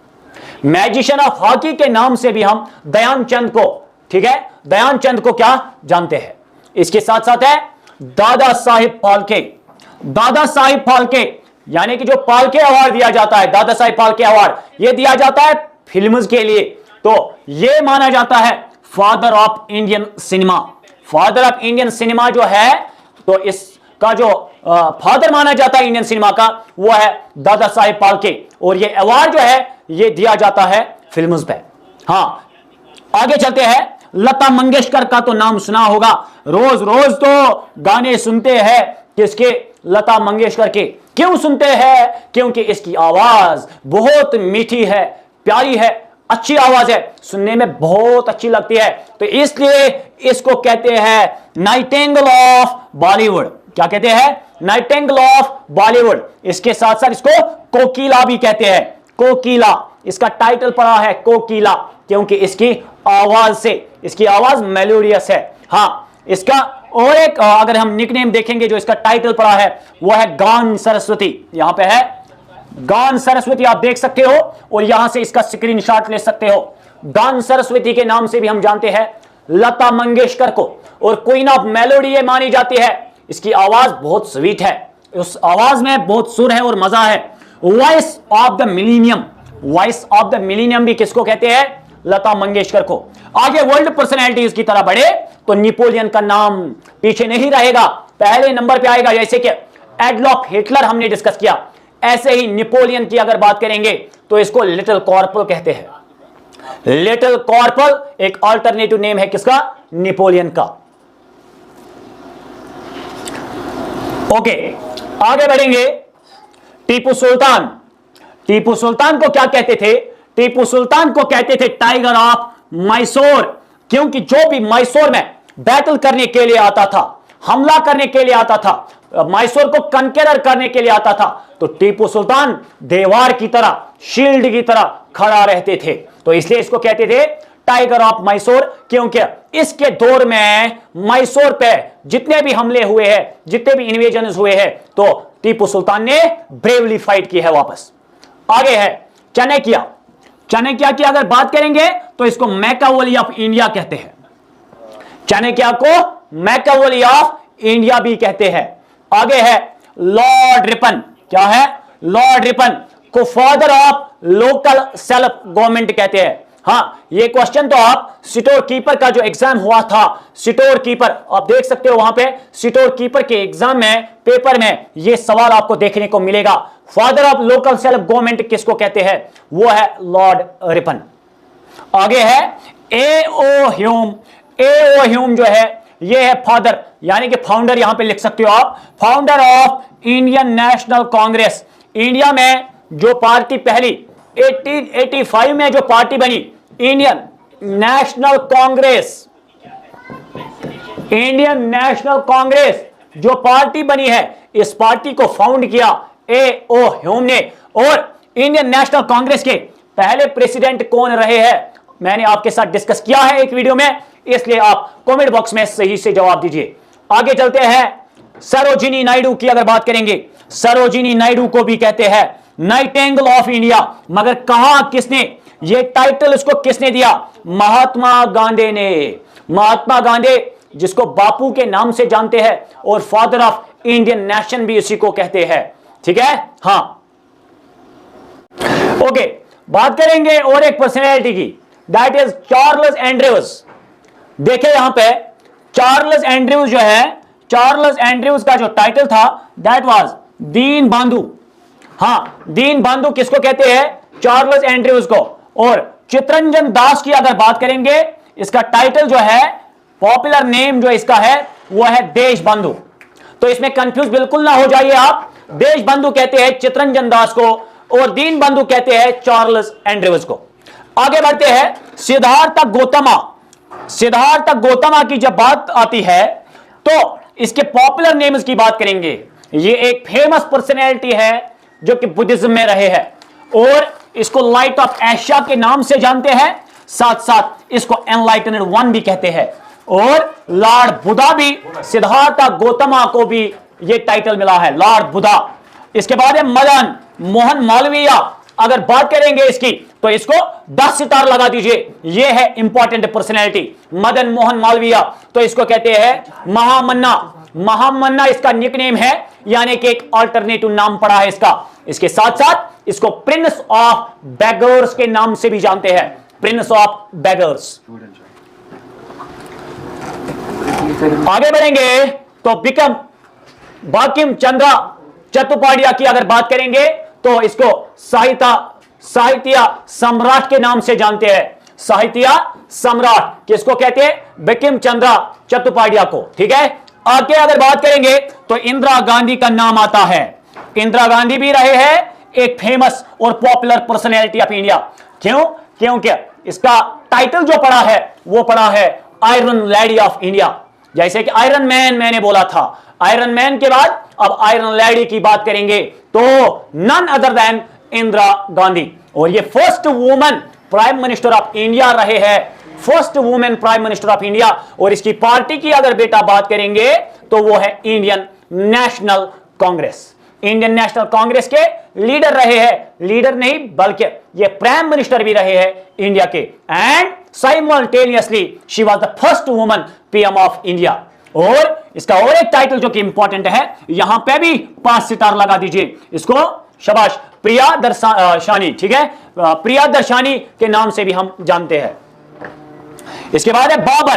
मैजिशियन ऑफ हॉकी के नाम से भी हम दयानचंद को, ठीक है, दयानचंद को क्या जानते हैं। इसके साथ साथ है दादा साहिब फाल्के। दादा साहिब फाल्के यानी कि जो फाल्के अवार्ड दिया जाता है, दादा साहिब फाल्के अवार्ड, यह दिया जाता है फिल्म्स के लिए। तो यह माना जाता है father of Indian cinema. Father of Indian cinema जो है, तो इसका जो फादर माना जाता है इंडियन सिनेमा का, वो है दादा साहिब फाल्के, और ये अवार्ड जो है ये दिया जाता है फिल्म्स पे। हाँ, आगे चलते हैं। लता मंगेशकर का तो नाम सुना होगा, रोज रोज तो गाने सुनते हैं किसके? लता मंगेशकर के। क्यों सुनते हैं? क्योंकि इसकी आवाज बहुत मीठी है, प्यारी है, अच्छी आवाज है, सुनने में बहुत अच्छी लगती है, तो इसलिए इसको कहते हैं नाइटिंगेल ऑफ बॉलीवुड। क्या कहते हैं? Nightingale of Bollywood. इसके साथ साथ इसको कोकिला भी कहते हैं। कोकिला, इसका टाइटल पड़ा है कोकिला, क्योंकि इसकी आवाज से, इसकी आवाज मेलोडियस है। हाँ, इसका और एक अगर हम निकनेम देखेंगे जो इसका टाइटल पड़ा है, वो है गान सरस्वती। यहां पे है गान सरस्वती, आप देख सकते हो, और यहां से इसका स्क्रीनशॉट ले सकते हो। गान सरस्वती के नाम से भी हम जानते हैं लता मंगेशकर को, और क्वीन ऑफ मेलोडी ये मानी जाती है। इसकी आवाज बहुत स्वीट है, उस आवाज में बहुत सुर है और मजा है। Voice of the millennium, voice of the millennium भी किसको कहते हैं? लता मंगेशकर को। आगे वर्ल्ड पर्सनैलिटीज की तरह बढ़े तो नेपोलियन का नाम पीछे नहीं रहेगा, पहले नंबर पे आएगा। जैसे कि एडोल्फ हिटलर हमने डिस्कस किया, ऐसे ही नेपोलियन की अगर बात करेंगे तो इसको लिटिल कॉर्पोरल कहते हैं। लिटिल कॉर्पोरल एक अल्टरनेटिव नेम है किसका? नेपोलियन का। ओके, आगे बढ़ेंगे। टीपू सुल्तान। टीपू सुल्तान को क्या कहते थे? टीपू सुल्तान को कहते थे टाइगर ऑफ मैसूर, क्योंकि जो भी मैसूर में बैटल करने के लिए आता था, हमला करने के लिए आता था, मैसूर को कंकेरर करने के लिए आता था, तो टीपू सुल्तान दीवार की तरह, शील्ड की तरह खड़ा रहते थे, तो इसलिए इसको कहते थे टाइगर ऑफ मैसूर, क्योंकि इसके दौर में मैसूर पे जितने भी हमले हुए हैं, जितने भी इन्वेजन हुए हैं, तो टीपू सुल्तान ने ब्रेवली फाइट की है वापस। आगे है चाणक्य। चाणक्य की अगर बात करेंगे तो इसको मैकियावेली ऑफ इंडिया कहते हैं। चाणक्य को मैकियावेली ऑफ इंडिया भी कहते हैं। आगे है लॉर्ड रिपन। क्या है? लॉर्ड रिपन को father of local self government कहते हैं। हाँ, ये क्वेश्चन तो आप स्टोर कीपर का जो एग्जाम हुआ था, स्टोर कीपर आप देख सकते हो, वहां पे स्टोर कीपर के एग्जाम में, पेपर में ये सवाल आपको देखने को मिलेगा। Father of local self government किसको कहते हैं? वो है लॉर्ड रिपन। आगे है ए.ओ. ह्यूम। ए.ओ. ह्यूम जो है ये है फादर, यानी कि फाउंडर, यहां पे लिख सकते हो आप, founder of Indian national Congress. India में जो पार्टी पहली 1885 में जो पार्टी बनी, Indian national Congress, Indian national Congress जो पार्टी बनी है, इस पार्टी को फाउंड किया ए.ओ. ह्यूम ने। और इंडियन नेशनल कांग्रेस के पहले प्रेसिडेंट कौन रहे हैं, मैंने आपके साथ डिस्कस किया है एक वीडियो में, इसलिए आप कमेंट बॉक्स में सही से जवाब दीजिए। आगे चलते हैं, सरोजिनी नायडू की अगर बात करेंगे, सरोजिनी नायडू को भी कहते हैं नाइटिंगेल ऑफ इंडिया। मगर कहा किसने ये टाइटल, इसको किसने दिया? महात्मा गांधी ने। महात्मा गांधी जिसको बापू के नाम से जानते हैं, और फादर ऑफ इंडियन नेशन भी इसी को कहते हैं। ठीक है, हाँ। ओके, बात करेंगे और एक पर्सनैलिटी की, दैट इज चार्ल्स एंड्रयूज। देखिए यहां पे चार्ल्स एंड्रयूज जो है, चार्ल्स एंड्रयूज का जो टाइटल था दैट वाज दीन बंधु। हाँ, दीन बंधु किसको कहते हैं? चार्ल्स एंड्रयूज को। और चित्तरंजन दास की अगर बात करेंगे, इसका टाइटल जो है, पॉपुलर नेम जो इसका है वो है देश बंधु। तो इसमें कंफ्यूज बिल्कुल ना हो जाइए आप, देश बंधु कहते हैं चित्तरंजन दास को और दीन बंधु कहते हैं चार्ल्स एंड्रयूज को। आगे बढ़ते हैं, सिद्धार्थ गौतमा। सिद्धार्थ गौतमा की जब बात आती है तो इसके पॉपुलर नेम्स की बात करेंगे। ये एक फेमस पर्सनैलिटी है जो कि बुद्धिज्म में रहे हैं, और इसको लाइट ऑफ एशिया के नाम से जानते हैं, साथ साथ इसको एनलाइटनड वन भी कहते हैं। और लॉर्ड बुद्धा भी, सिद्धार्थ गौतमा को भी ये टाइटल मिला है, लॉर्ड बुद्धा। इसके बाद है मदन मोहन मालवीय। अगर बात करेंगे इसकी तो इसको 10 सितार लगा दीजिए, ये है इंपॉर्टेंट पर्सनैलिटी मदन मोहन मालवीय। तो इसको कहते हैं महामन्ना। महामन्ना इसका निकनेम है, यानी कि एक अल्टरनेटिव नाम पड़ा है इसका। इसके साथ साथ इसको प्रिंस ऑफ बेगर्स के नाम से भी जानते हैं, प्रिंस ऑफ बेगर्स। आगे बढ़ेंगे तो बंकिम चंद्र चट्टोपाध्याय की अगर बात करेंगे तो इसको साहित्य सम्राट के नाम से जानते हैं। साहित्य सम्राट किसको कहते हैं? बंकिम चंद्र चट्टोपाध्याय को। ठीक है, आगे अगर बात करेंगे तो इंदिरा गांधी का नाम आता है। इंदिरा गांधी भी रहे हैं एक फेमस और पॉपुलर पर्सनैलिटी ऑफ इंडिया। क्यों? क्योंकि इसका टाइटल जो पड़ा है वो पड़ा है आयरन लेडी ऑफ इंडिया। जैसे कि आयरन मैन मैंने बोला था, आयरन मैन के बाद अब आयरन लेडी की बात करेंगे तो none other than Indira Gandhi. और ये first woman prime minister of India रहे हैं, first women prime minister of India. और इसकी पार्टी की अगर बेटा बात करेंगे तो वो है Indian national Congress. Indian national Congress के लीडर रहे हैं, लीडर नहीं बल्कि ये प्राइम मिनिस्टर भी रहे हैं इंडिया के। And simultaneously she was the first woman PM of India. और इसका और एक टाइटल जो कि इंपॉर्टेंट है, यहां पे भी 5 सितार लगा दीजिए इसको, शाबाश। प्रियदर्शनी, ठीक है, प्रियदर्शनी के नाम से भी हम जानते हैं। इसके बाद है बाबर।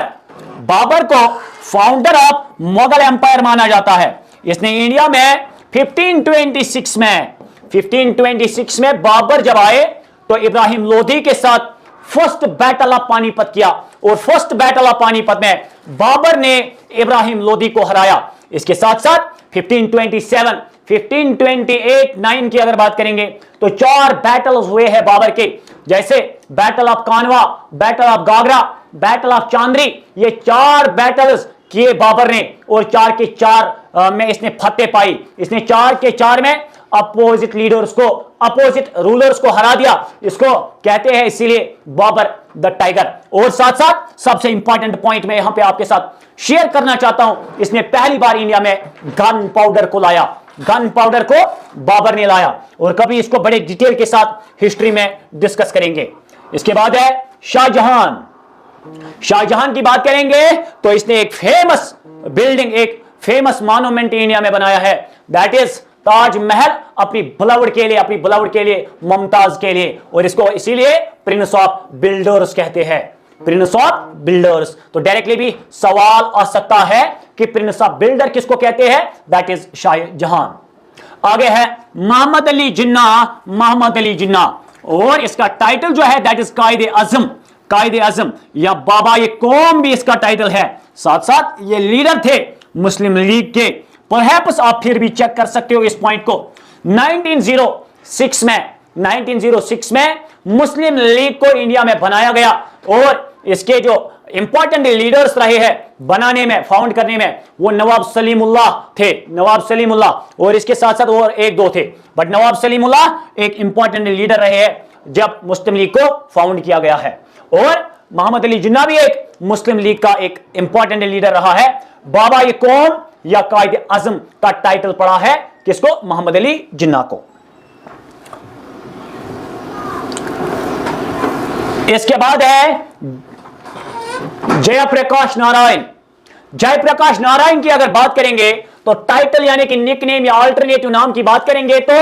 बाबर को फाउंडर ऑफ मुगल एम्पायर माना जाता है। इसने इंडिया में 1526 में बाबर जब आए तो इब्राहिम लोधी के साथ फर्स्ट बैटल ऑफ पानीपत किया, और फर्स्ट बैटल ऑफ पानीपत में बाबर ने इब्राहिम लोधी को हराया। इसके साथ साथ 1527, 1528, 9 की अगर बात करेंगे तो 4 बैटल्स हुए हैं बाबर के, जैसे battle of Khanwa, battle of Ghaghra, battle of Chanderi. ये 4 बैटल्स किए बाबर ने, और 4 के 4 में इसने फतेह पाई। इसने 4 के 4 में अपोजिट लीडर्स को, अपोजिट रूलर्स को हरा दिया। इसको कहते हैं इसीलिए बाबर द टाइगर। और साथ साथ सबसे इंपॉर्टेंट पॉइंट मैं यहां पे आपके साथ शेयर करना चाहता हूं, इसने पहली बार इंडिया में गन पाउडर को लाया। गन पाउडर को बाबर ने लाया, और कभी इसको बड़े डिटेल के साथ हिस्ट्री में डिस्कस करेंगे। इसके बाद है शाहजहां। शाहजहां की बात करेंगे तो इसने एक फेमस बिल्डिंग, एक फेमस मॉन्यूमेंट इंडिया में बनाया है, दैट इज ताजमहल, अपनी बिलवड के लिए, अपनी बिलवड के लिए, मुमताज के लिए। और इसको इसीलिए प्रिंस ऑफ बिल्डर्स कहते हैं, प्रिंस ऑफ बिल्डर्स। तो डायरेक्टली भी सवाल आ सकता है कि प्रिंस ऑफ बिल्डर किसको कहते हैं, दैट इज शाहजहां। आगे है मोहम्मद अली जिन्ना। मोहम्मद अली जिन्ना, और इसका टाइटल जो है दैट इज कायदे आजम। कायदे आजम या बाबा ये कौम भी इसका टाइटल है। साथ साथ ये लीडर थे मुस्लिम लीग के। परहैप्स आप फिर भी चेक कर सकते हो इस पॉइंट को। 1906 में मुस्लिम लीग को इंडिया में बनाया गया, और इसके जो इंपॉर्टेंट लीडर्स रहे हैं बनाने में, फाउंड करने में, वो नवाब सलीमुल्लाह थे, नवाब सलीमुल्लाह। और इसके साथ साथ और 1-2 थे, बट नवाब सलीमुल्लाह एक इंपॉर्टेंट लीडर रहे हैं जब मुस्लिम लीग को फाउंड किया गया है। और मोहम्मद अली जिन्ना भी एक मुस्लिम लीग का एक इंपॉर्टेंट लीडर रहा है। बाबा ये कौम या कायदे आजम का टाइटल पड़ा है किसको, मोहम्मद अली जिन्ना को। इसके बाद है जयप्रकाश नारायण। जयप्रकाश नारायण की अगर बात करेंगे तो टाइटल यानी कि निकनेम या अल्टरनेटिव नाम की बात करेंगे तो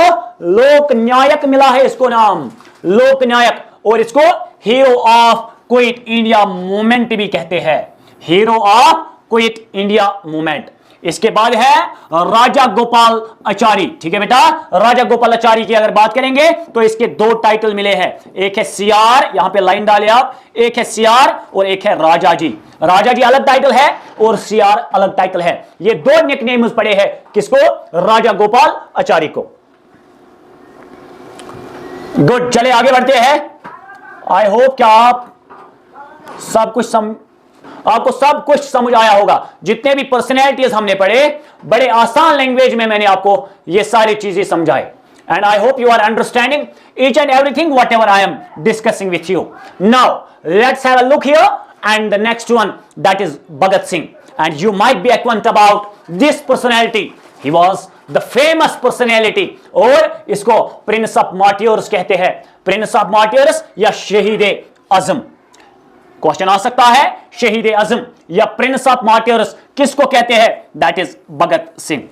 लोकनायक मिला है इसको नाम, लोकनायक। और इसको hero of quit India movement भी कहते हैं, hero of quit India movement. इसके बाद है राजा गोपाल आचारी, ठीक है बेटा। राजा गोपाल आचारी की अगर बात करेंगे तो इसके 2 टाइटल मिले हैं, एक है सियार, यहां पे लाइन डाले आप, एक है सियार और एक है राजा जी। राजा जी अलग टाइटल है और सियार अलग टाइटल है। ये 2 निकनेम्स पड़े हैं किसको, राजा गोपाल आचारी को। गुड, चले आगे बढ़ते हैं। आई होप कि आपको सब कुछ समझ आया होगा। जितने भी पर्सनैलिटीज हमने पढ़े, बड़े आसान लैंग्वेज में मैंने आपको ये सारी चीजें समझाई। And I hope you are understanding each and everything whatever I am discussing with you. Now let's have a look here and the next one that is Bhagat Singh. And you might be acquaint about this personality, he was the famous personality, और इसको Prince of martyrs कहते हैं, Prince of martyrs या शहीद आजम। Question आ सकता है शहीद आजम या प्रिंस ऑफ मार्टियर्स किसको कहते हैं, दैट इज भगत सिंह।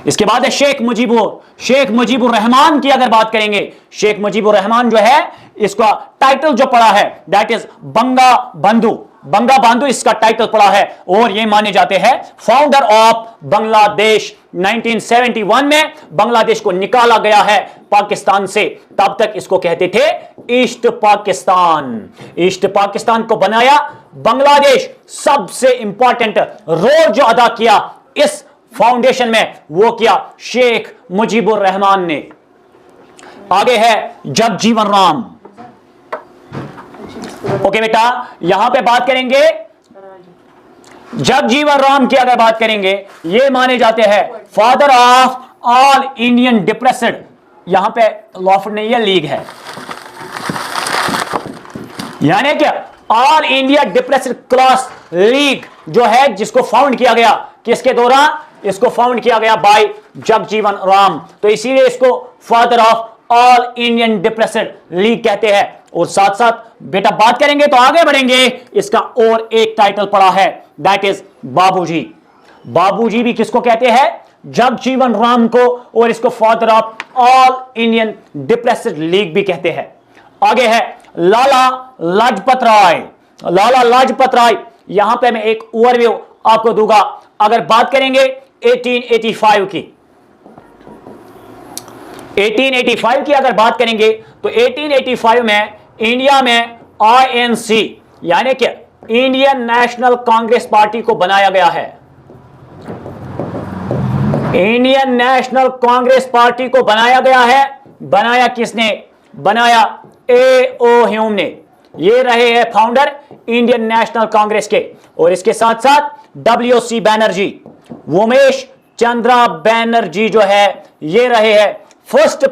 इसके बाद है शेख मुजीबुर रहमान की अगर बात करेंगे, शेख मुजीबुर रहमान जो है इसका टाइटल जो पड़ा है दैट इज बंगा बंधु। बंगा बंधु इसका टाइटल पड़ा है, और ये माने जाते हैं फाउंडर ऑफ बांग्लादेश। 1971 में बांग्लादेश को निकाला गया है पाकिस्तान से, तब तक इसको कहते थे ईस्ट पाकिस्तान। ईस्ट पाकिस्तान को बनाया बांग्लादेश। सबसे इंपॉर्टेंट रोल जो अदा किया इस फाउंडेशन में वो किया शेख मुजीबुर रहमान ने। आगे है जगजीवन राम। ओके बेटा, यहां पे बात करेंगे जगजीवन राम की अगर बात करेंगे, ये माने जाते हैं father of all Indian depressed. यहां पे लॉफर्ड नहीं है, लीग है, यानी कि all India depressed class league जो है, जिसको फाउंड किया गया किसके दौरान, इसको फाउंड किया गया बाय जगजीवन राम। तो इसीलिए इसको father of all Indian depressed league कहते हैं। और साथ साथ बेटा बात करेंगे तो आगे बढ़ेंगे, इसका और एक टाइटल पड़ा है दैट इज बाबूजी। बाबूजी भी किसको कहते हैं, जगजीवन राम को, और इसको father of all Indian depressed league भी कहते हैं। आगे है लाला लाजपत राय। लाला लाजपत राय, यहां पे मैं एक ओवरव्यू आपको दूंगा। अगर बात करेंगे 1885 की, 1885 की अगर बात करेंगे तो 1885 में इंडिया में आईएनसी यानी कि इंडियन नेशनल कांग्रेस पार्टी को बनाया गया है। इंडियन नेशनल कांग्रेस पार्टी को बनाया गया है। बनाया किसने? बनाया A.O. ह्यूम ने। ये रहे हैं फाउंडर इंडियन नेशनल कांग्रेस के। और इसके साथ साथ W.C. बैनर्जी, उमेश चंद्रा बैनर्जी जो है ये रहे हैं first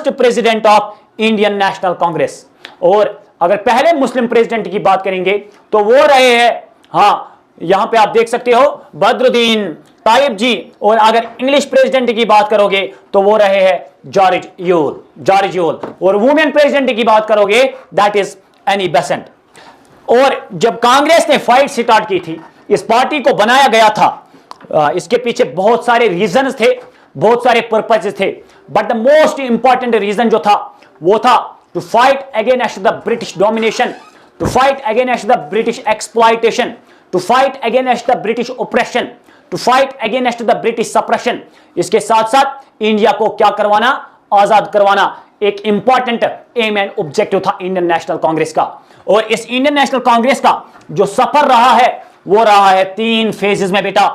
president of Indian national Congress. और अगर पहले मुस्लिम प्रेसिडेंट की बात करेंगे तो वो रहे हैं, हाँ यहां पे आप देख सकते हो, बदरुद्दीन ताइब जी। और अगर इंग्लिश प्रेसिडेंट की बात करोगे तो वो रहे हैं जॉर्ज यूल। और वुमेन प्रेसिडेंट की बात करोगे दैट इज एनी बेसेंट। और जब कांग्रेस ने फाइट स्टार्ट की थी, इस पार्टी को बनाया गया था, इसके पीछे बहुत सारे रीजंस थे, बहुत सारे पर्पसेस थे। But the most important reason जो था वो था to fight against the British domination, to fight against the British exploitation, to fight against the British oppression, to fight against the British suppression. इसके साथ साथ इंडिया को क्या करवाना? आजाद करवाना एक इंपॉर्टेंट एम एंड ऑब्जेक्टिव था इंडियन नेशनल कांग्रेस का। और इस इंडियन नेशनल कांग्रेस का जो सफर रहा है वो रहा है 3 फेजेस में बेटा,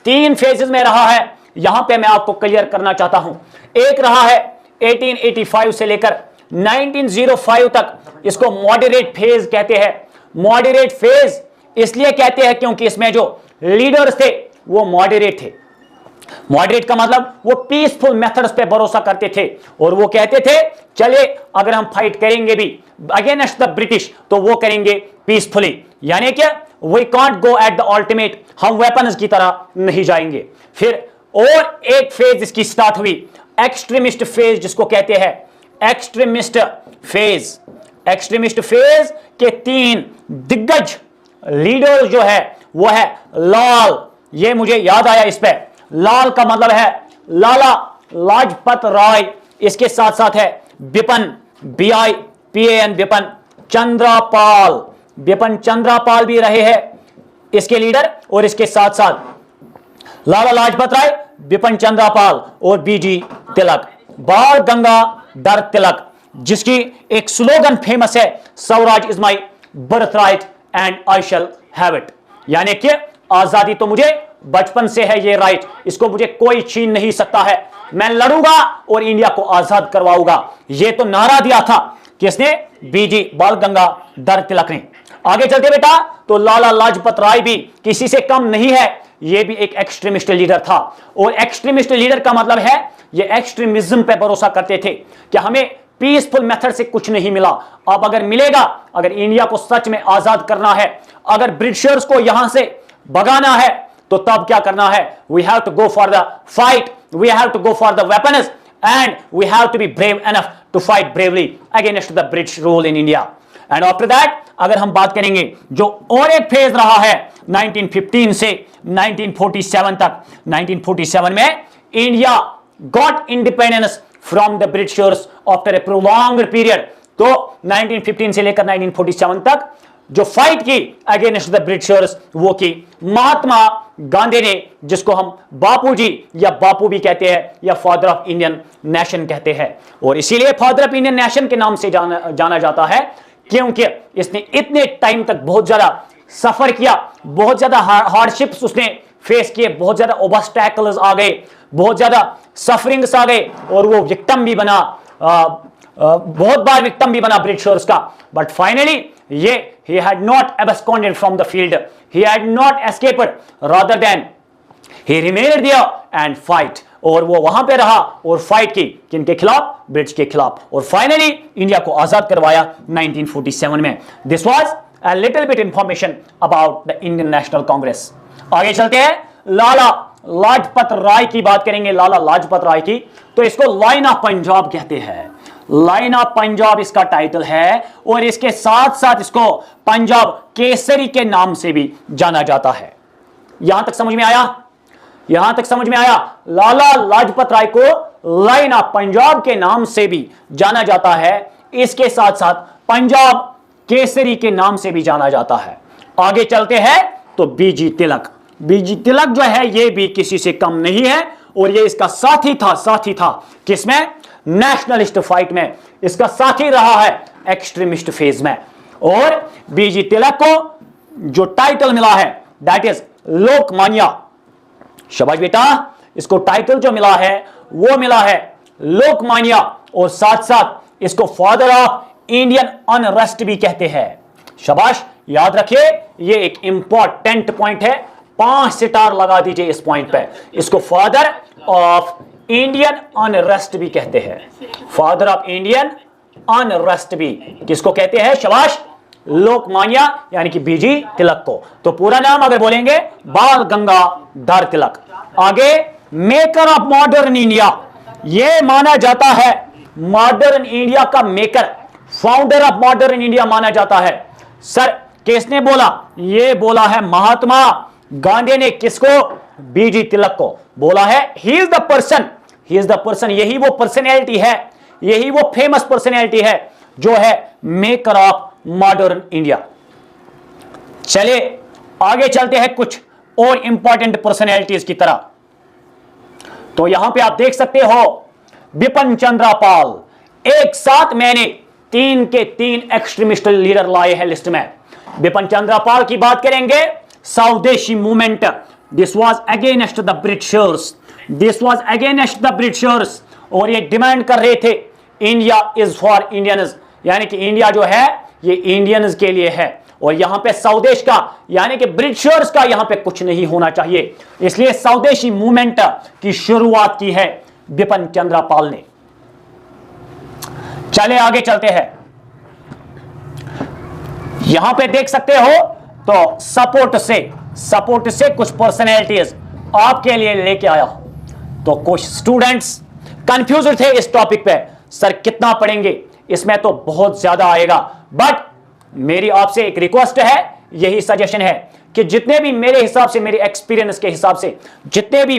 3 फेजेस में रहा है। यहां पे मैं आपको क्लियर करना चाहता हूं। एक रहा है 1885 से लेकर 1905 तक, इसको मॉडरेट फेज कहते हैं। मॉडरेट फेज इसलिए कहते हैं क्योंकि इसमें जो लीडर्स थे वो मॉडरेट थे। मॉडरेट का मतलब वो पीसफुल मेथड्स पे भरोसा करते थे और वो कहते थे चले अगर हम फाइट करेंगे भी अगेंस्ट द ब्रिटिश तो वो करेंगे पीसफुली, यानी कि we can't go at the ultimate, हम वेपन्स की तरह नहीं जाएंगे। फिर और एक फेज इसकी स्टार्ट हुई, एक्सट्रीमिस्ट फेज जिसको कहते हैं एक्सट्रीमिस्ट फेज। एक्सट्रीमिस्ट फेज के 3 दिग्गज लीडर जो है वो है लाल, ये मुझे याद आया इस पे, लाल का मतलब है लाला लाजपत राय। इसके साथ साथ है बिपिन, BIPAN बिपिन चंद्रपाल, बिपिन चंद्रपाल भी रहे हैं इसके लीडर। और इसके साथ साथ लाला लाजपत राय, बिपिन चंद्रपाल और BG तिलक, बाल गंगाधर तिलक, जिसकी एक स्लोगन फेमस है, Swaraj is my birth right and I shall have it, यानी कि आजादी तो मुझे बचपन से है, ये राइट, इसको मुझे कोई छीन नहीं सकता है, मैं लड़ूंगा और इंडिया को आजाद करवाऊंगा। ये तो नारा दिया था किसने? BG बाल गंगाधर तिलक ने। आगे चलते बेटा तो लाला लाजपत राय भी किसी से कम नहीं है, ये भी एक एक्सट्रीमिस्ट लीडर था। और एक्सट्रीमिस्ट लीडर का मतलब है ये एक्सट्रीमिज्म पे भरोसा करते थे कि हमें पीसफुल मेथड से कुछ नहीं मिला, अब अगर मिलेगा, अगर इंडिया को सच में आजाद करना है, अगर ब्रिटिशर्स को यहां से भगाना है तो तब क्या करना है? We have to go for the fight, we have to go for the weapons and we have to be brave enough to fight bravely against the British rule in India. And after that अगर हम बात करेंगे जो और एक phase रहा है 1915 से 1947 तक, 1947 में India got independence from the Britishers after a prolonged period. तो 1915 से लेकर 1947 तक जो फाइट की अगेंस्ट द ब्रिटिशर्स वो की महात्मा गांधी ने, जिसको हम बापू जी या बापू भी कहते हैं या फादर ऑफ इंडियन नेशन कहते हैं। और इसीलिए फादर ऑफ इंडियन नेशन के नाम से जाना जाता है क्योंकि इसने इतने टाइम तक बहुत ज्यादा सफर किया, बहुत ज्यादा हार्डशिप्स उसने फेस किए, बहुत ज्यादा ऑब्स्टैकल्स आ गए, बहुत ज्यादा सफरिंग्स आ गए और वो विक्टिम भी बना, बहुत बार विक्टिम भी बना ब्रिटिशर्स का। बट फाइनली ये he had not absconded from the field, he had not escaped, rather than he remained there and fight। और वो वहां पे रहा और फाइट की किनके खिलाफ? ब्रिटिश के खिलाफ। और फाइनली इंडिया को आजाद करवाया 1947 में। This was a little bit information about the Indian national Congress. आगे चलते हैं, लाला लाजपत राय की बात करेंगे। लाला लाजपत राय की तो इसको लाइन ऑफ पंजाब कहते हैं, लाइन ऑफ पंजाब इसका टाइटल है। और इसके साथ साथ इसको पंजाब केसरी के नाम से भी जाना जाता है। यहां तक समझ में आया? यहां तक समझ में आया? लाला लाजपत राय को लाइन ऑफ पंजाब के नाम से भी जाना जाता है। इसके साथ साथ पंजाब केसरी के नाम से भी जाना जाता है। आगे चलते हैं तो बीजी तिलक। बीजी तिलक जो है ये भी किसी से कम नहीं है और ये इसका साथी था किसमें? नेशनलिस्ट फाइट में इसका साथी रहा है एक्सट्रीमिस्ट फेज में। और बीजी तिलक को जो टाइटल मिला है दैट इज लोकमान्य। शाबाश बेटा, इसको टाइटल जो मिला है वो मिला है लोकमान्य और साथ साथ इसको फादर ऑफ इंडियन अनरेस्ट भी कहते हैं। शाबाश, याद रखिए ये एक इंपॉर्टेंट पॉइंट है, 5 स्टार लगा दीजिए इस पॉइंट पे। इसको फादर ऑफ इंडियन अनरेस्ट भी कहते हैं। फादर ऑफ इंडियन अनरेस्ट भी किसको कहते हैं? शाबाश, लोकमान्य यानी कि बीजी तिलक को। तो पूरा नाम अगर बोलेंगे बाल गंगाधर तिलक। आगे मेकर ऑफ मॉडर्न इंडिया, यह माना जाता है मॉडर्न इंडिया का maker, founder of modern India माना जाता है। सर किसने बोला? यह बोला है महात्मा गांधी ने। किसको? बीजी तिलक को बोला है ही इज द पर्सन, यही वो पर्सनैलिटी है, यही वो फेमस पर्सनैलिटी है जो है मेकर ऑफ मॉडर्न इंडिया। चलिए आगे चलते हैं कुछ और इंपॉर्टेंट पर्सनैलिटीज की तरह। तो यहां पे आप देख सकते हो बिपिन चंद्र पाल। एक साथ मैंने 3 के 3 एक्सट्रीमिस्ट लीडर लाए हैं लिस्ट में। बिपिन चंद्र पाल की बात करेंगे, स्वदेशी movement, this was against the Britishers, और ये डिमांड कर रहे थे इंडिया इज फॉर इंडियंस, यानी कि इंडिया जो है ये इंडियंस के लिए है और यहां पे स्वदेश का यानी कि ब्रिटिशर्स का यहां पे कुछ नहीं होना चाहिए। इसलिए स्वदेशी मूवमेंट की शुरुआत की है बिपिन चंद्र पाल ने। चले आगे चलते हैं। यहां पे देख सकते हो तो सपोर्ट से कुछ पर्सनैलिटीज आपके लिए लेके आया हूं। तो कुछ स्टूडेंट्स कंफ्यूज थे इस टॉपिक पे, सर कितना पढ़ेंगे, इसमें तो बहुत ज्यादा आएगा। बट मेरी आपसे एक रिक्वेस्ट है, यही सजेशन है कि जितने भी मेरे हिसाब से, मेरे एक्सपीरियंस के हिसाब से जितने भी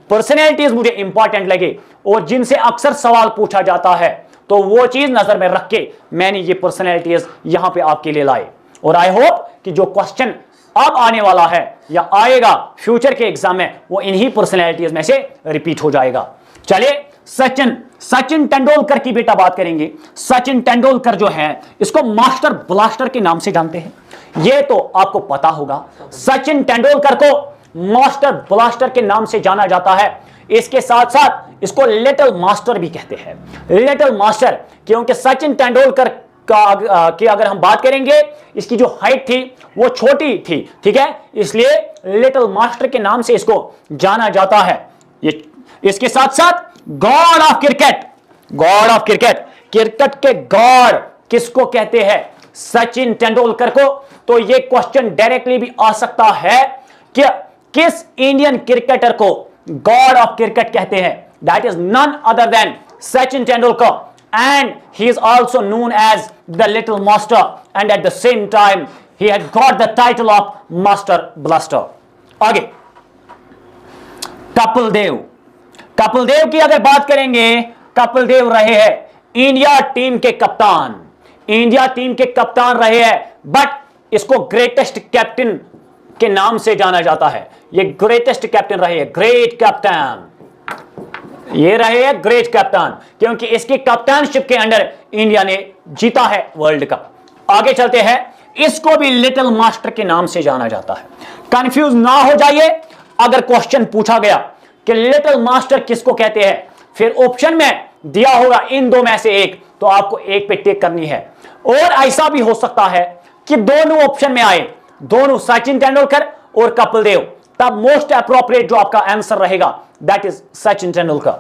पर्सनैलिटीज मुझे इंपॉर्टेंट लगे और जिनसे अक्सर सवाल पूछा जाता है, तो वो चीज नजर में रख के मैंने ये पर्सनैलिटीज यहां पे आपके लिए लाए। और आई होप कि जो क्वेश्चन अब आने वाला है या आएगा फ्यूचर के एग्जाम में वो इन्हीं पर्सनैलिटीज में से रिपीट हो जाएगा। चलिए सचिन तेंदुलकर की बेटा बात करेंगे। सचिन तेंदुलकर जो है इसको मास्टर ब्लास्टर के नाम से जानते हैं, ये तो आपको पता होगा। सचिन तेंदुलकर को मास्टर ब्लास्टर के नाम से जाना जाता है। इसके साथ साथ इसको लिटिल मास्टर भी कहते हैं। लिटिल मास्टर क्योंकि सचिन तेंदुलकर की अगर हम बात करेंगे, इसकी जो हाइट थी वो छोटी थी, ठीक है, इसलिए लिटिल मास्टर के नाम से इसको जाना जाता है। इसके साथ साथ गॉड ऑफ क्रिकेट, क्रिकेट के गॉड किसको कहते हैं? सचिन तेंदुलकर को। तो ये क्वेश्चन डायरेक्टली भी आ सकता है कि किस इंडियन क्रिकेटर को गॉड ऑफ क्रिकेट कहते हैं? That is none other than Sachin Tendulkar, and he is also known as the little master, and at the same time he had got the title of master blaster. आगे कपिल देव की अगर बात करेंगे, कपिल देव रहे हैं इंडिया टीम के कप्तान रहे हैं, बट इसको ग्रेटेस्ट कैप्टन के नाम से जाना जाता है। ये ग्रेटेस्ट कैप्टन रहे हैं, ग्रेट कैप्टन, ये रहे हैं ग्रेट कैप्टन, क्योंकि इसकी कप्तानशिप के अंडर इंडिया ने जीता है वर्ल्ड कप। आगे चलते हैं, इसको भी लिटिल मास्टर के नाम से जाना जाता है। कंफ्यूज ना हो जाइए, अगर क्वेश्चन पूछा गया कि लिटिल मास्टर किसको कहते हैं, फिर ऑप्शन में दिया होगा इन दो में से एक, तो आपको एक पे टिक करनी है। और ऐसा भी हो सकता है कि दोनों ऑप्शन में आए, दोनों सचिन तेंदुलकर और कपिल देव, तब मोस्ट अप्रोप्रिएट जो आपका आंसर रहेगा दैट इज सचिन तेंदुलकर।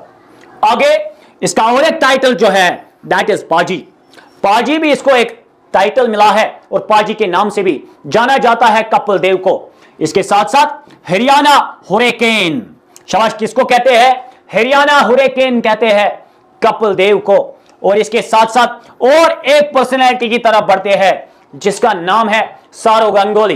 आगे इसका और एक टाइटल जो है दैट इज पाजी भी इसको एक टाइटल मिला है और पाजी के नाम से भी जाना जाता है कपिल देव को। इसके साथ साथ हरियाणा हुरिकेन, शाबाश, किसको कहते हैं? हरियाणा हुरिकेन कहते हैं कपिल देव को। और इसके साथ साथ और एक पर्सनैलिटी की तरफ बढ़ते हैं जिसका नाम है सौरव गांगुली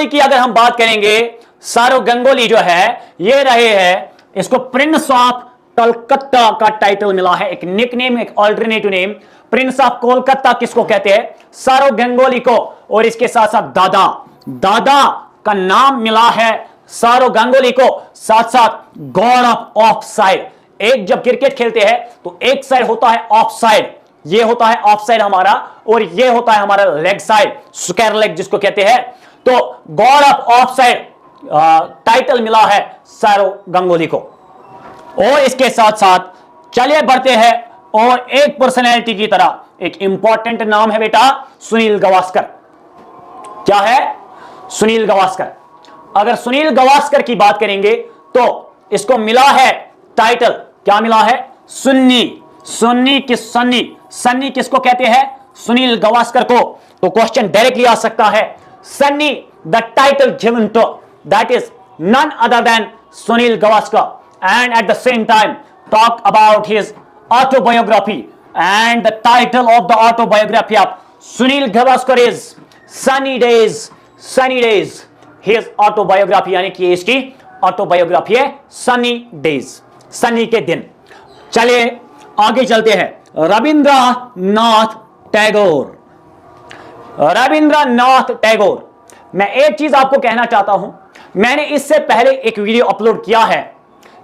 की अगर हम बात करेंगे, सौरव गांगुली जो है ये रहे हैं इसको प्रिंस ऑफ कलकत्ता का टाइटल मिला है, एक निकनेम, एक alternative name. Prince of Kolkata किसको कहते हैं? सौरव गांगुली को। और इसके साथ साथ दादा, दादा का नाम मिला है सौरव गांगुली को। साथ साथ गॉड ऑफ ऑफ साइड, एक जब क्रिकेट खेलते हैं तो एक साइड होता है ऑफ साइड, ये होता है ऑफ साइड हमारा, और ये होता है हमारा लेग साइड, स्क्वायर लेग जिसको कहते हैं। तो God of of side title मिला है सौरव गांगुली को। और इसके साथ साथ चलिए बढ़ते हैं, और एक पर्सनैलिटी की तरह एक इंपॉर्टेंट नाम है बेटा, सुनील गावस्कर। क्या है? सुनील गावस्कर। अगर सुनील गावस्कर की बात करेंगे तो इसको मिला है टाइटल, क्या मिला है? सुन्नी। सुन्नी किस सन्नी, सन्नी किसको कहते हैं? सुनील गावस्कर को। तो क्वेश्चन डायरेक्टली आ सकता है, Sunny the title given to, that is none other than Sunil Gavaskar. And at the same time talk about his autobiography, and the title of the autobiography of Sunil Gavaskar is Sunny Days, Sunny Days। his autobiography यानी कि इसकी autobiography है Sunny days, Sunny के दिन। चलिए आगे चलते हैं, रविंद्रनाथ टैगोर। रविंद्रनाथ टैगोर, मैं एक चीज आपको कहना चाहता हूं, मैंने इससे पहले एक वीडियो अपलोड किया है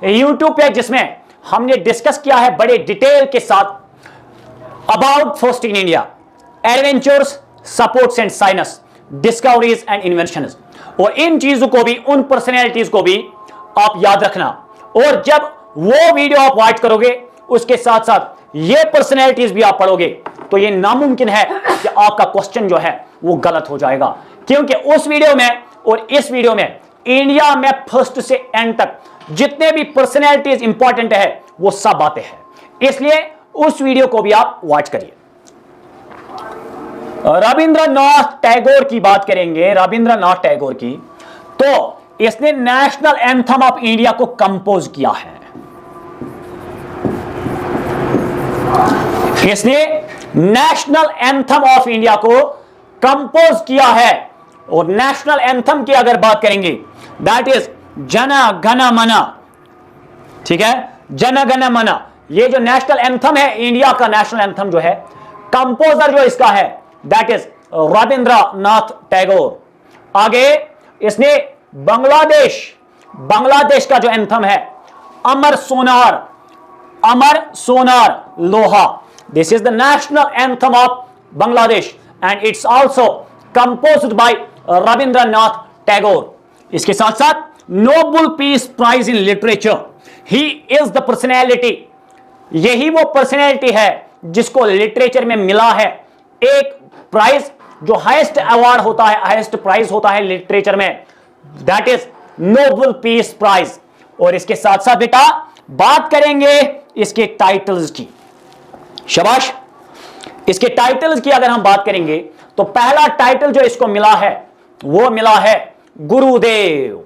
YouTube पे, जिसमें हमने डिस्कस किया है बड़े डिटेल के साथ about first in India, adventures, supports and science, discoveries and inventions. और इन चीजों को भी, उन पर्सनैलिटीज को भी आप याद रखना। और जब वो वीडियो आप वॉच करोगे, उसके साथ साथ ये पर्सनैलिटीज भी आप पढ़ोगे, तो ये नामुमकिन है कि आपका क्वेश्चन जो है वो गलत हो जाएगा। क्योंकि उस वीडियो में और इस वीडियो में इंडिया में फर्स्ट से एंड तक जितने भी पर्सनैलिटीज इंपॉर्टेंट है वो सब बातें हैं, इसलिए उस वीडियो को भी आप वॉच करिए। रविंद्रनाथ टैगोर की बात करेंगे, रविंद्रनाथ टैगोर की, तो इसने नेशनल एंथम ऑफ इंडिया को कंपोज किया है। इसने नेशनल एंथम ऑफ इंडिया को कंपोज किया है। और नेशनल एंथम की अगर बात करेंगे, दैट इज जन गण मन, ठीक है, जन गण मन। ये जो नेशनल एंथम है, इंडिया का नेशनल एंथम जो है, कंपोजर जो इसका है दैट इज रविंद्रनाथ टैगोर। आगे इसने बांग्लादेश, बांग्लादेश का जो एंथम है, अमर सोनार, अमर सोनार लोहा, this is the national anthem of Bangladesh and it's also composed by Rabindranath Tagore. इसके साथ साथ Nobel peace prize in literature, he is the personality, यही वो पर्सनैलिटी है जिसको लिटरेचर में मिला है एक प्राइज, जो हाईएस्ट अवार्ड होता है, हाईएस्ट प्राइज होता है लिटरेचर में, that is Nobel peace prize. और इसके साथ साथ बेटा बात करेंगे इसके टाइटल्स की, शाबाश। इसके टाइटल्स की अगर हम बात करेंगे तो पहला टाइटल जो इसको मिला है वो मिला है गुरुदेव।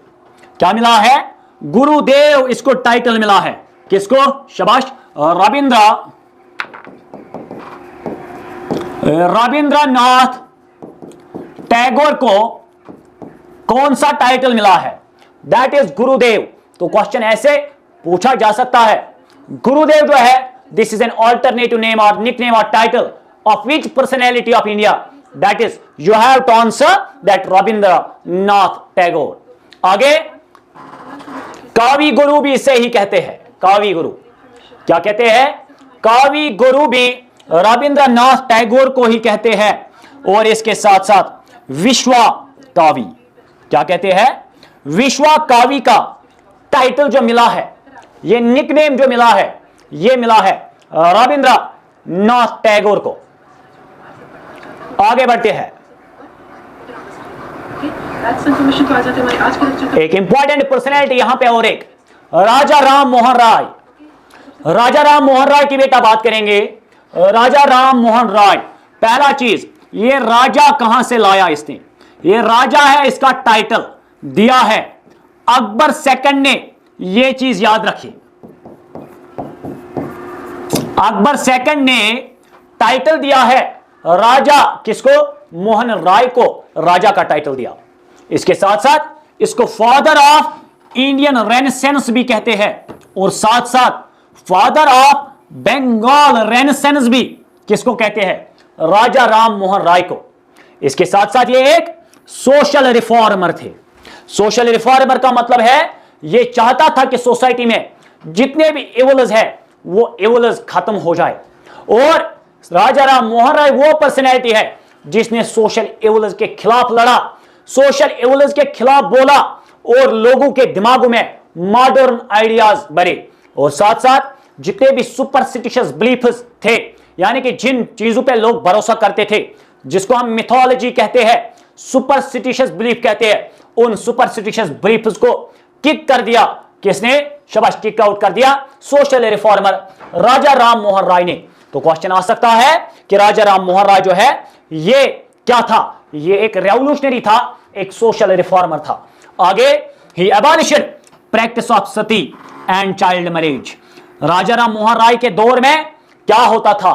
क्या मिला है? गुरुदेव इसको टाइटल मिला है। किसको? शाबाश, रविंद्रनाथ टैगोर को कौन सा टाइटल मिला है? दैट इज गुरुदेव। तो क्वेश्चन ऐसे पूछा जा सकता है, गुरुदेव जो है, this is an alternative name और निकनेम और title of which personality of India? That is you have to answer that Rabindranath Tagore. आगे कावी गुरु भी इसे ही कहते हैं, कावी गुरु। क्या कहते हैं? कावी गुरु भी रविंद्रनाथ टैगोर को ही कहते हैं। और इसके साथ साथ विश्वा कावी, क्या कहते हैं? विश्वा कावी का टाइटल जो मिला है, ये निकनेम जो मिला है, ये मिला है रविंद्रनाथ टैगोर को। आगे बढ़ते हैं, एक इंपॉर्टेंट पर्सनैलिटी यहां पे और एक राजा राम मोहन राय। राजा राम मोहन राय की बेटा बात करेंगे, राजा राम मोहन राय। पहला चीज, ये राजा कहां से लाया इसने? ये राजा है, इसका टाइटल दिया है अकबर सेकंड ने। ये चीज याद रखिए, अकबर सेकंड ने टाइटल दिया है राजा, किसको? मोहन राय को राजा का टाइटल दिया। इसके साथ साथ इसको फादर ऑफ इंडियन रेनेसेंस भी कहते हैं, और साथ साथ फादर ऑफ बंगाल रेनेसेंस भी किसको कहते हैं? राजा राम मोहन राय को। इसके साथ साथ ये एक सोशल रिफॉर्मर थे। सोशल रिफॉर्मर का मतलब है ये चाहता था कि सोसाइटी में जितने भी इवल्स है वो इवल्स खत्म हो जाए, और राजा राम मोहन राय वो पर्सनैलिटी है जिसने सोशल इवल्स के खिलाफ लड़ा, सोशल इवल्स के खिलाफ बोला, और लोगों के दिमागों में मॉडर्न आइडियाज भरे। और साथ साथ जितने भी सुपरस्टिशियस बिलीफ्स थे, यानी कि जिन चीजों पे लोग भरोसा करते थे, जिसको हम मिथोलॉजी कहते हैं, सुपरस्टिशियस बिलीफ कहते हैं, उन सुपरस्टिशियस बिलीफ्स को किक कर दिया। किसने? शाबाश, किक आउट कर दिया सोशल रिफॉर्मर राजा राम मोहन राय ने। तो क्वेश्चन आ सकता है कि राजा राम मोहन राय जो है ये क्या था? ये एक रेवोल्यूशनरी था, एक सोशल रिफॉर्मर था। आगे, ही abolition practice of sati and child marriage. Raja Ram Mohan Roy के दौर में क्या होता था?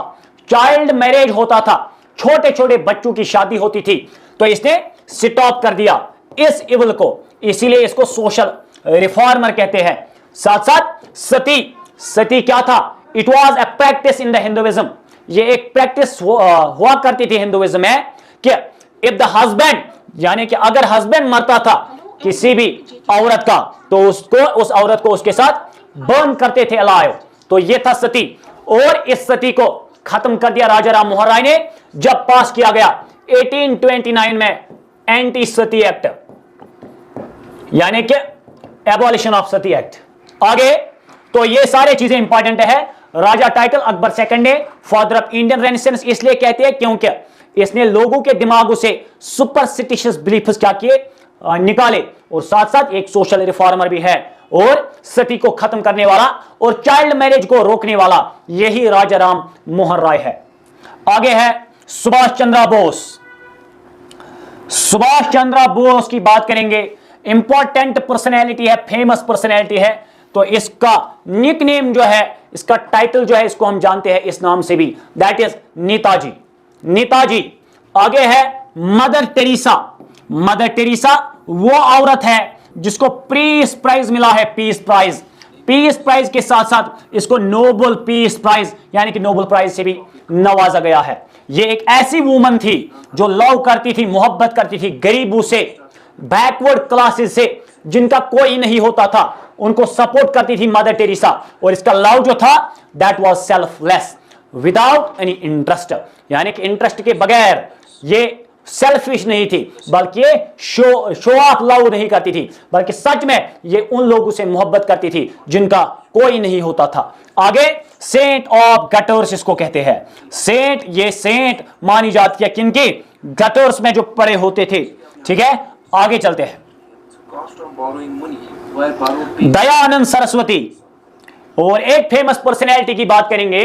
चाइल्ड मैरिज होता था, छोटे छोटे बच्चों की शादी होती थी। तो इसने स्टॉप कर दिया इस इवल को, इसीलिए इसको सोशल रिफॉर्मर कहते हैं। साथ साथ सती क्या था? It was a practice in the Hinduism. ये एक प्रैक्टिस हुआ करती थी हिंदुइज्म में कि इफ द हस्बैंड, यानी कि अगर हस्बैंड मरता था किसी भी औरत का, तो उस औरत को उसके साथ बर्न करते थे अलाइव। तो ये था सती, और इस सती को खत्म कर दिया राजा राम मोहन राय ने जब पास किया गया 1829 में एंटी सती एक्ट, यानी कि एबॉलिशन ऑफ सती एक्ट। आगे, तो ये सारे चीजें इंपॉर्टेंट है। राजा टाइटल अकबर सेकंड है, फादर ऑफ इंडियन रेनेसेंस इसलिए कहते हैं क्योंकि इसने लोगों के दिमागों से सुपरस्टिशियस बिलीफ्स क्या किए? निकाले, और साथ साथ एक सोशल रिफॉर्मर भी है, और सती को खत्म करने वाला और चाइल्ड मैरिज को रोकने वाला यही राजा राम मोहन राय है। आगे है सुभाष चंद्र बोस। सुभाष चंद्र बोस की बात करेंगे, इंपॉर्टेंट पर्सनैलिटी है, फेमस पर्सनैलिटी है। तो इसका निकनेम जो है, इसका टाइटल जो है, इसको हम जानते हैं इस नाम से भी, दैट इज नेताजी। नेताजी। आगे है मदर टेरेसा। मदर टेरेसा वो औरत है जिसको पीस प्राइज मिला है, पीस प्राइज। पीस प्राइज के साथ साथ इसको नोबेल पीस प्राइज यानी कि नोबेल प्राइज से भी नवाजा गया है। ये एक ऐसी वुमन थी जो लव करती थी, मोहब्बत करती थी गरीबों से, बैकवर्ड क्लासेस से, जिनका कोई नहीं होता था, उनको सपोर्ट करती थी मदर टेरेसा। और इसका लव जो था that was selfless, without any interest, यानी कि इंटरेस्ट के बगैर। ये सेल्फिश नहीं थी, बल्कि ये शो ऑफ लव नहीं करती थी, बल्कि सच में ये उन लोगों से मोहब्बत करती थी जिनका कोई नहीं होता था। आगे सेंट ऑफ गटर्स इसको कहते हैं। सेंट, ये सेंट मानी जाती है किनकी? गटर्स में जो पड़े होते थे। ठीक है, आगे चलते हैं। दयानंद सरस्वती, और एक फेमस पर्सनैलिटी की बात करेंगे,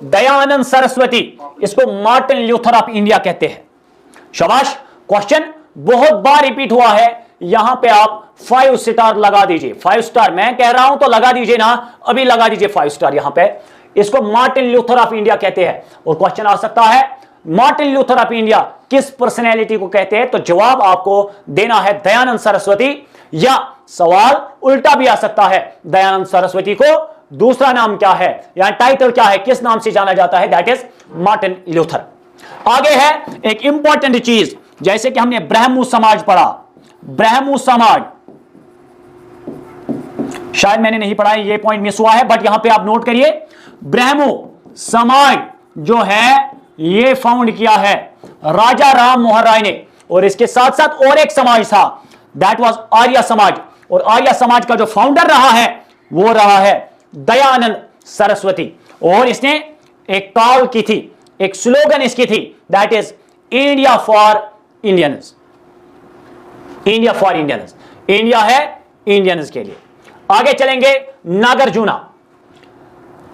दयानंद सरस्वती। इसको मार्टिन ल्यूथर ऑफ इंडिया कहते हैं। शाबाश, क्वेश्चन बहुत बार रिपीट हुआ है, यहां पे आप 5 स्टार लगा दीजिए। 5 स्टार मैं कह रहा हूं तो लगा दीजिए ना, अभी लगा दीजिए 5 स्टार यहां पे। इसको मार्टिन ल्यूथर ऑफ इंडिया कहते हैं। और क्वेश्चन आ सकता है मार्टिन ल्यूथर ऑफ इंडिया किस पर्सनैलिटी को कहते हैं? तो जवाब आपको देना है दयानंद सरस्वती, या सवाल उल्टा भी आ सकता है, दयानंद सरस्वती को दूसरा नाम क्या है या टाइटल क्या है, किस नाम से जाना जाता है? That is Martin Luther. आगे है एक इंपॉर्टेंट चीज, जैसे कि हमने ब्रह्मो समाज पढ़ा। ब्रह्मो समाज शायद मैंने नहीं पढ़ा, ये पॉइंट मिस हुआ है, बट यहां पे आप नोट करिए। ब्रह्मो समाज जो है ये फाउंड किया है राजा राम मोहन राय ने, और इसके साथ साथ और एक समाज था, दैट वाज आर्य समाज। और आर्य समाज का जो फाउंडर रहा है वो रहा है दयानंद सरस्वती। और इसने एक कॉल की थी, एक स्लोगन इसकी थी, that is India for Indians. India for Indians, India है इंडियंस के लिए। आगे चलेंगे नागार्जुना।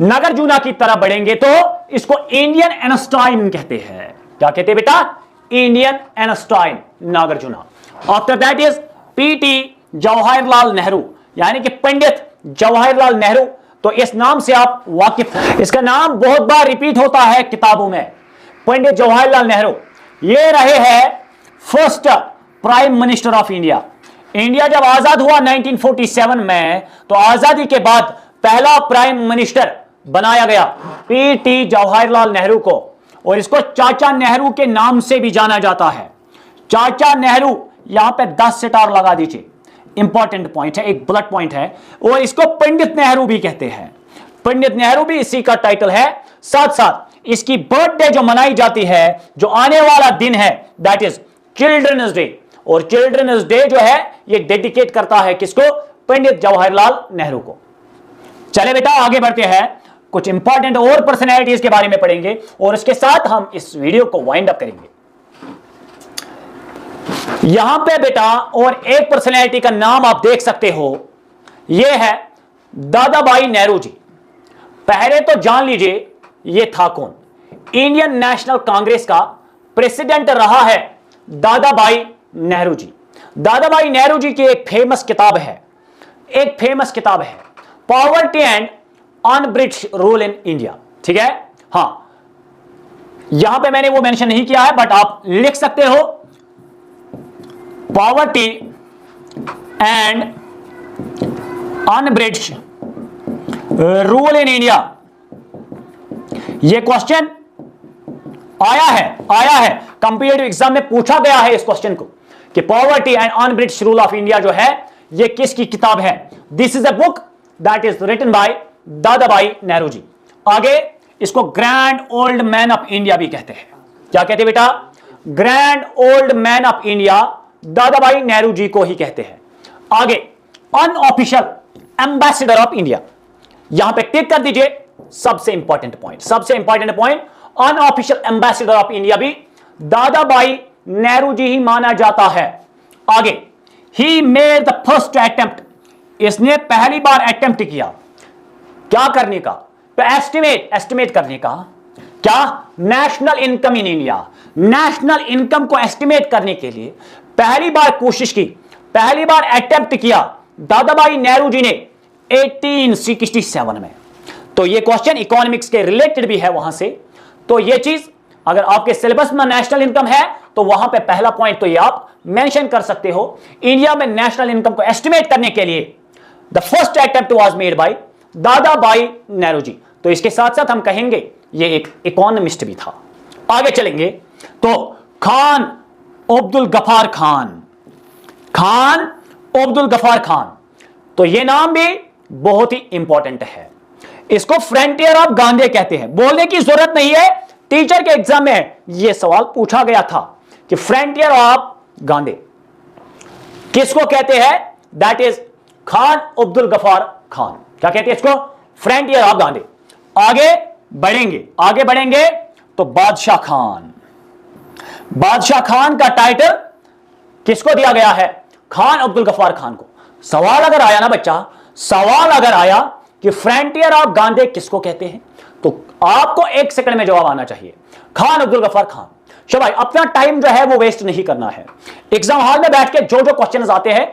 नागार्जुना की तरफ बढ़ेंगे तो इसको इंडियन एनस्टाइन कहते हैं। क्या कहते हैं बेटा? Indian Einstein, Nagarjuna. After that is PT Jawaharlal Nehru, यानी कि पंडित जवाहरलाल नेहरू। तो इस नाम से आप वाकिफ हैं, इसका नाम बहुत बार रिपीट होता है किताबों में। पंडित जवाहरलाल नेहरू ये रहे हैं first prime minister of India. India जब आजाद हुआ 1947 में, तो आजादी के बाद पहला प्राइम मिनिस्टर बनाया गया पीटी जवाहरलाल नेहरू को, और इसको चाचा नेहरू के नाम से भी जाना जाता है। चाचा नेहरू, यहां पे 10 स्टार लगा दीजिए, इंपॉर्टेंट पॉइंट है, एक बुलेट पॉइंट है। और इसको पंडित नेहरू भी कहते हैं, पंडित नेहरू भी इसी का टाइटल है। साथ साथ इसकी बर्थडे जो मनाई जाती है, जो आने वाला दिन है, दैट इज चिल्ड्रंस डे। और चिल्ड्रंस डे जो है ये डेडिकेट करता है किसको? पंडित जवाहरलाल नेहरू को। चले बेटा आगे बढ़ते हैं, कुछ इंपॉर्टेंट और पर्सनैलिटीज के बारे में पढ़ेंगे और इसके साथ हम इस वीडियो को वाइंड अप करेंगे। यहां पे बेटा और एक पर्सनैलिटी का नाम आप देख सकते हो, यह है दादा भाई नेहरू जी। पहले तो जान लीजिए ये था कौन। इंडियन नेशनल कांग्रेस का प्रेसिडेंट रहा है दादा भाई नेहरू जी। दादा भाई नेहरू जी की एक फेमस किताब है, एक फेमस किताब है poverty and on British rule in India. ठीक है, हां यहां पे मैंने वो मेंशन नहीं किया है, बट आप लिख सकते हो poverty and on British rule in India. ये क्वेश्चन आया है कंपीटिटिव एग्जाम में, पूछा गया है इस क्वेश्चन को कि poverty and on British rule of India जो है ये किसकी किताब है। This is a book that is written by Dadabhai Nehru ji. आगे इसको grand old man of India भी कहते हैं। क्या कहते हैं बेटा? Grand old man of India Dadabhai Nehru जी को ही कहते हैं। आगे अनऑफिशियल एम्बेसडर ऑफ इंडिया, यहां पे टिक कर दीजिए। सबसे important point, unofficial ambassador of India भी दादा भाई नेहरू जी ही माना जाता है। आगे he made the first attempt, इसने पहली बार अटेम्प्ट किया क्या करने का? तो एस्टिमेट करने का। क्या? National income in India, national income को एस्टिमेट करने के लिए पहली बार कोशिश की, पहली बार अटेम्प्ट किया दादा भाई नेहरू जी ने 1867 में। तो ये क्वेश्चन इकोनॉमिक्स के रिलेटेड भी है वहां से। तो ये चीज अगर आपके सिलेबस में नेशनल इनकम है तो वहां पे पहला पॉइंट तो ये आप मेंशन कर सकते हो। इंडिया में नेशनल इनकम को एस्टिमेट करने के लिए the first attempt was made by Dadabhai Nehru जी। तो इसके साथ साथ हम कहेंगे ये एक इकोनॉमिस्ट भी था। आगे चलेंगे तो खान अब्दुल गफार खान, खान अब्दुल गफार खान, तो ये नाम भी बहुत ही इंपॉर्टेंट है। इसको फ्रंटियर ऑफ गांधी कहते हैं, बोलने की जरूरत नहीं है, टीचर के एग्जाम में यह सवाल पूछा गया था कि फ्रंटियर ऑफ गांधी किसको कहते हैं? That is Khan Abdul Gaffar Khan. क्या कहते हैं इसको? Frontier of Gandhi. आगे बढ़ेंगे तो बादशाह खान, बादशाह खान का टाइटल किसको दिया गया है? खान अब्दुल गफार खान को। सवाल अगर आया ना बच्चा, सवाल अगर आया कि फ्रंटियर ऑफ गांधी किसको कहते हैं, तो आपको 1 सेकंड में जवाब आना चाहिए, खान अब्दुल गफार खान। चलो भाई, अपना टाइम जो है वो वेस्ट नहीं करना है। एग्जाम हॉल में बैठ के जो जो क्वेश्चंस आते हैं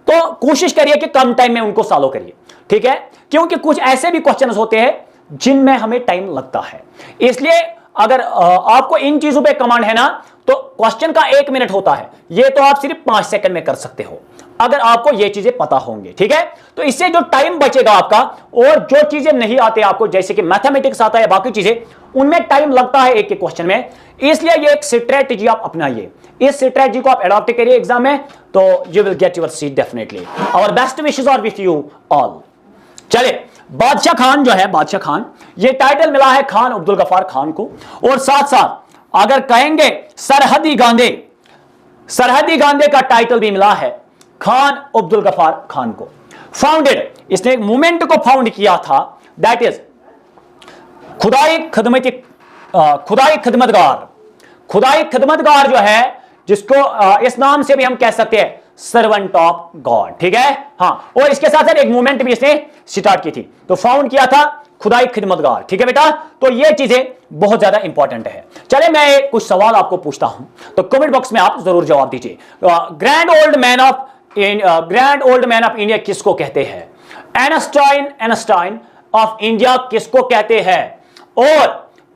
तो कोशिश करिए कि कम टाइम में उनको सॉल्व करिए, ठीक है? क्योंकि कुछ ऐसे भी क्वेश्चंस होते हैं जिनमें हमें टाइम लगता है। इसलिए अगर आपको इन चीजों पे कमांड है ना, तो क्वेश्चन का 1 मिनट होता है, ये तो आप सिर्फ 5 सेकंड में कर सकते हो अगर आपको ये चीजें पता होंगे, ठीक है? तो इससे जो टाइम बचेगा आपका, और जो चीजें नहीं आते आपको, जैसे कि मैथमेटिक्स आता है, बाकी चीजें, उनमें टाइम लगता है एक एक क्वेश्चन में। इसलिए ये एक स्ट्रेटजी आप अपनाइए, इस स्ट्रेटजी को आप अडॉप्ट करिए एग्जाम में, तो you will get your seat definitely. Our best wishes are with you all. चले, बादशाह खान जो है, बादशाह खान, ये टाइटल मिला है खान अब्दुल गफार खान को। और साथ साथ अगर कहेंगे सरहदी गांधी, सरहदी गांधी का टाइटल भी मिला है खान अब्दुल गफार खान को। फाउंडेड, इसने एक मूवमेंट को फाउंड किया था, दैट इज खुदाई खिदमतगार। खुदाई खिदमतगार जो है, जिसको इस नाम से भी हम कह सकते हैं सर्वेंट ऑफ गॉड, ठीक है? हाँ, और इसके साथ साथ एक मूवमेंट भी इसने स्टार्ट की थी, तो फाउंड किया था खुदाई खिदमतगार, ठीक है बेटा? तो ये चीजें बहुत ज्यादा इंपॉर्टेंट है। चले, मैं कुछ सवाल आपको पूछता हूं, तो कमेंट बॉक्स में आप जरूर जवाब दीजिए। Grand old man of India किसको कहते हैं? आइंस्टाइन ऑफ इंडिया किसको कहते हैं? और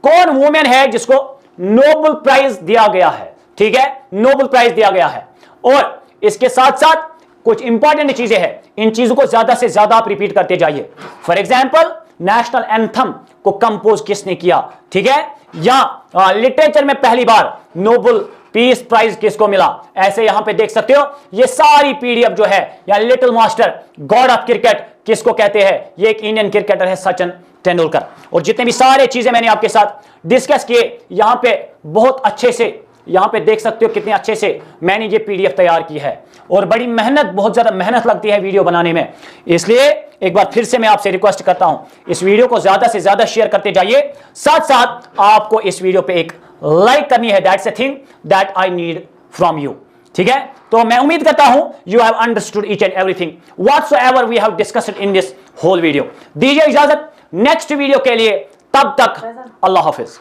कौन वुमेन है जिसको नोबेल प्राइज दिया गया है, ठीक है? नोबेल प्राइज दिया गया है। और इसके साथ साथ कुछ इंपॉर्टेंट चीजें हैं, इन चीजों को ज्यादा से ज्यादा आप रिपीट करते जाइए। फॉर एग्जाम्पल, नेशनल एंथम को कंपोज किसने किया, ठीक है, या लिटरेचर में पहली बार नोबेल पीस प्राइज किसको मिला, ऐसे यहां पे देख सकते हो। ये सारी पीडीएफ जो है, या little master God of cricket किसको कहते हैं, ये एक इंडियन क्रिकेटर है, सचिन तेंदुलकर। और जितने भी सारे चीजें मैंने आपके साथ डिस्कस किए, यहां पे बहुत अच्छे से, यहां पे देख सकते हो कितने अच्छे से मैंने ये पीडीएफ तैयार की है। और बड़ी मेहनत, बहुत ज्यादा मेहनत लगती है वीडियो बनाने में, इसलिए एक बार फिर से मैं आपसे रिक्वेस्ट करता हूं, इस वीडियो को ज्यादा से ज्यादा शेयर करते जाइए। साथ साथ आपको इस वीडियो पे एक लाइक करनी है, that's a thing that I need from you, ठीक है। तो मैं उम्मीद करता हूं you have understood each and everything whatsoever we have discussed in this whole video. दीजिए इजाजत नेक्स्ट वीडियो के लिए, तब तक अल्लाह हाफिज।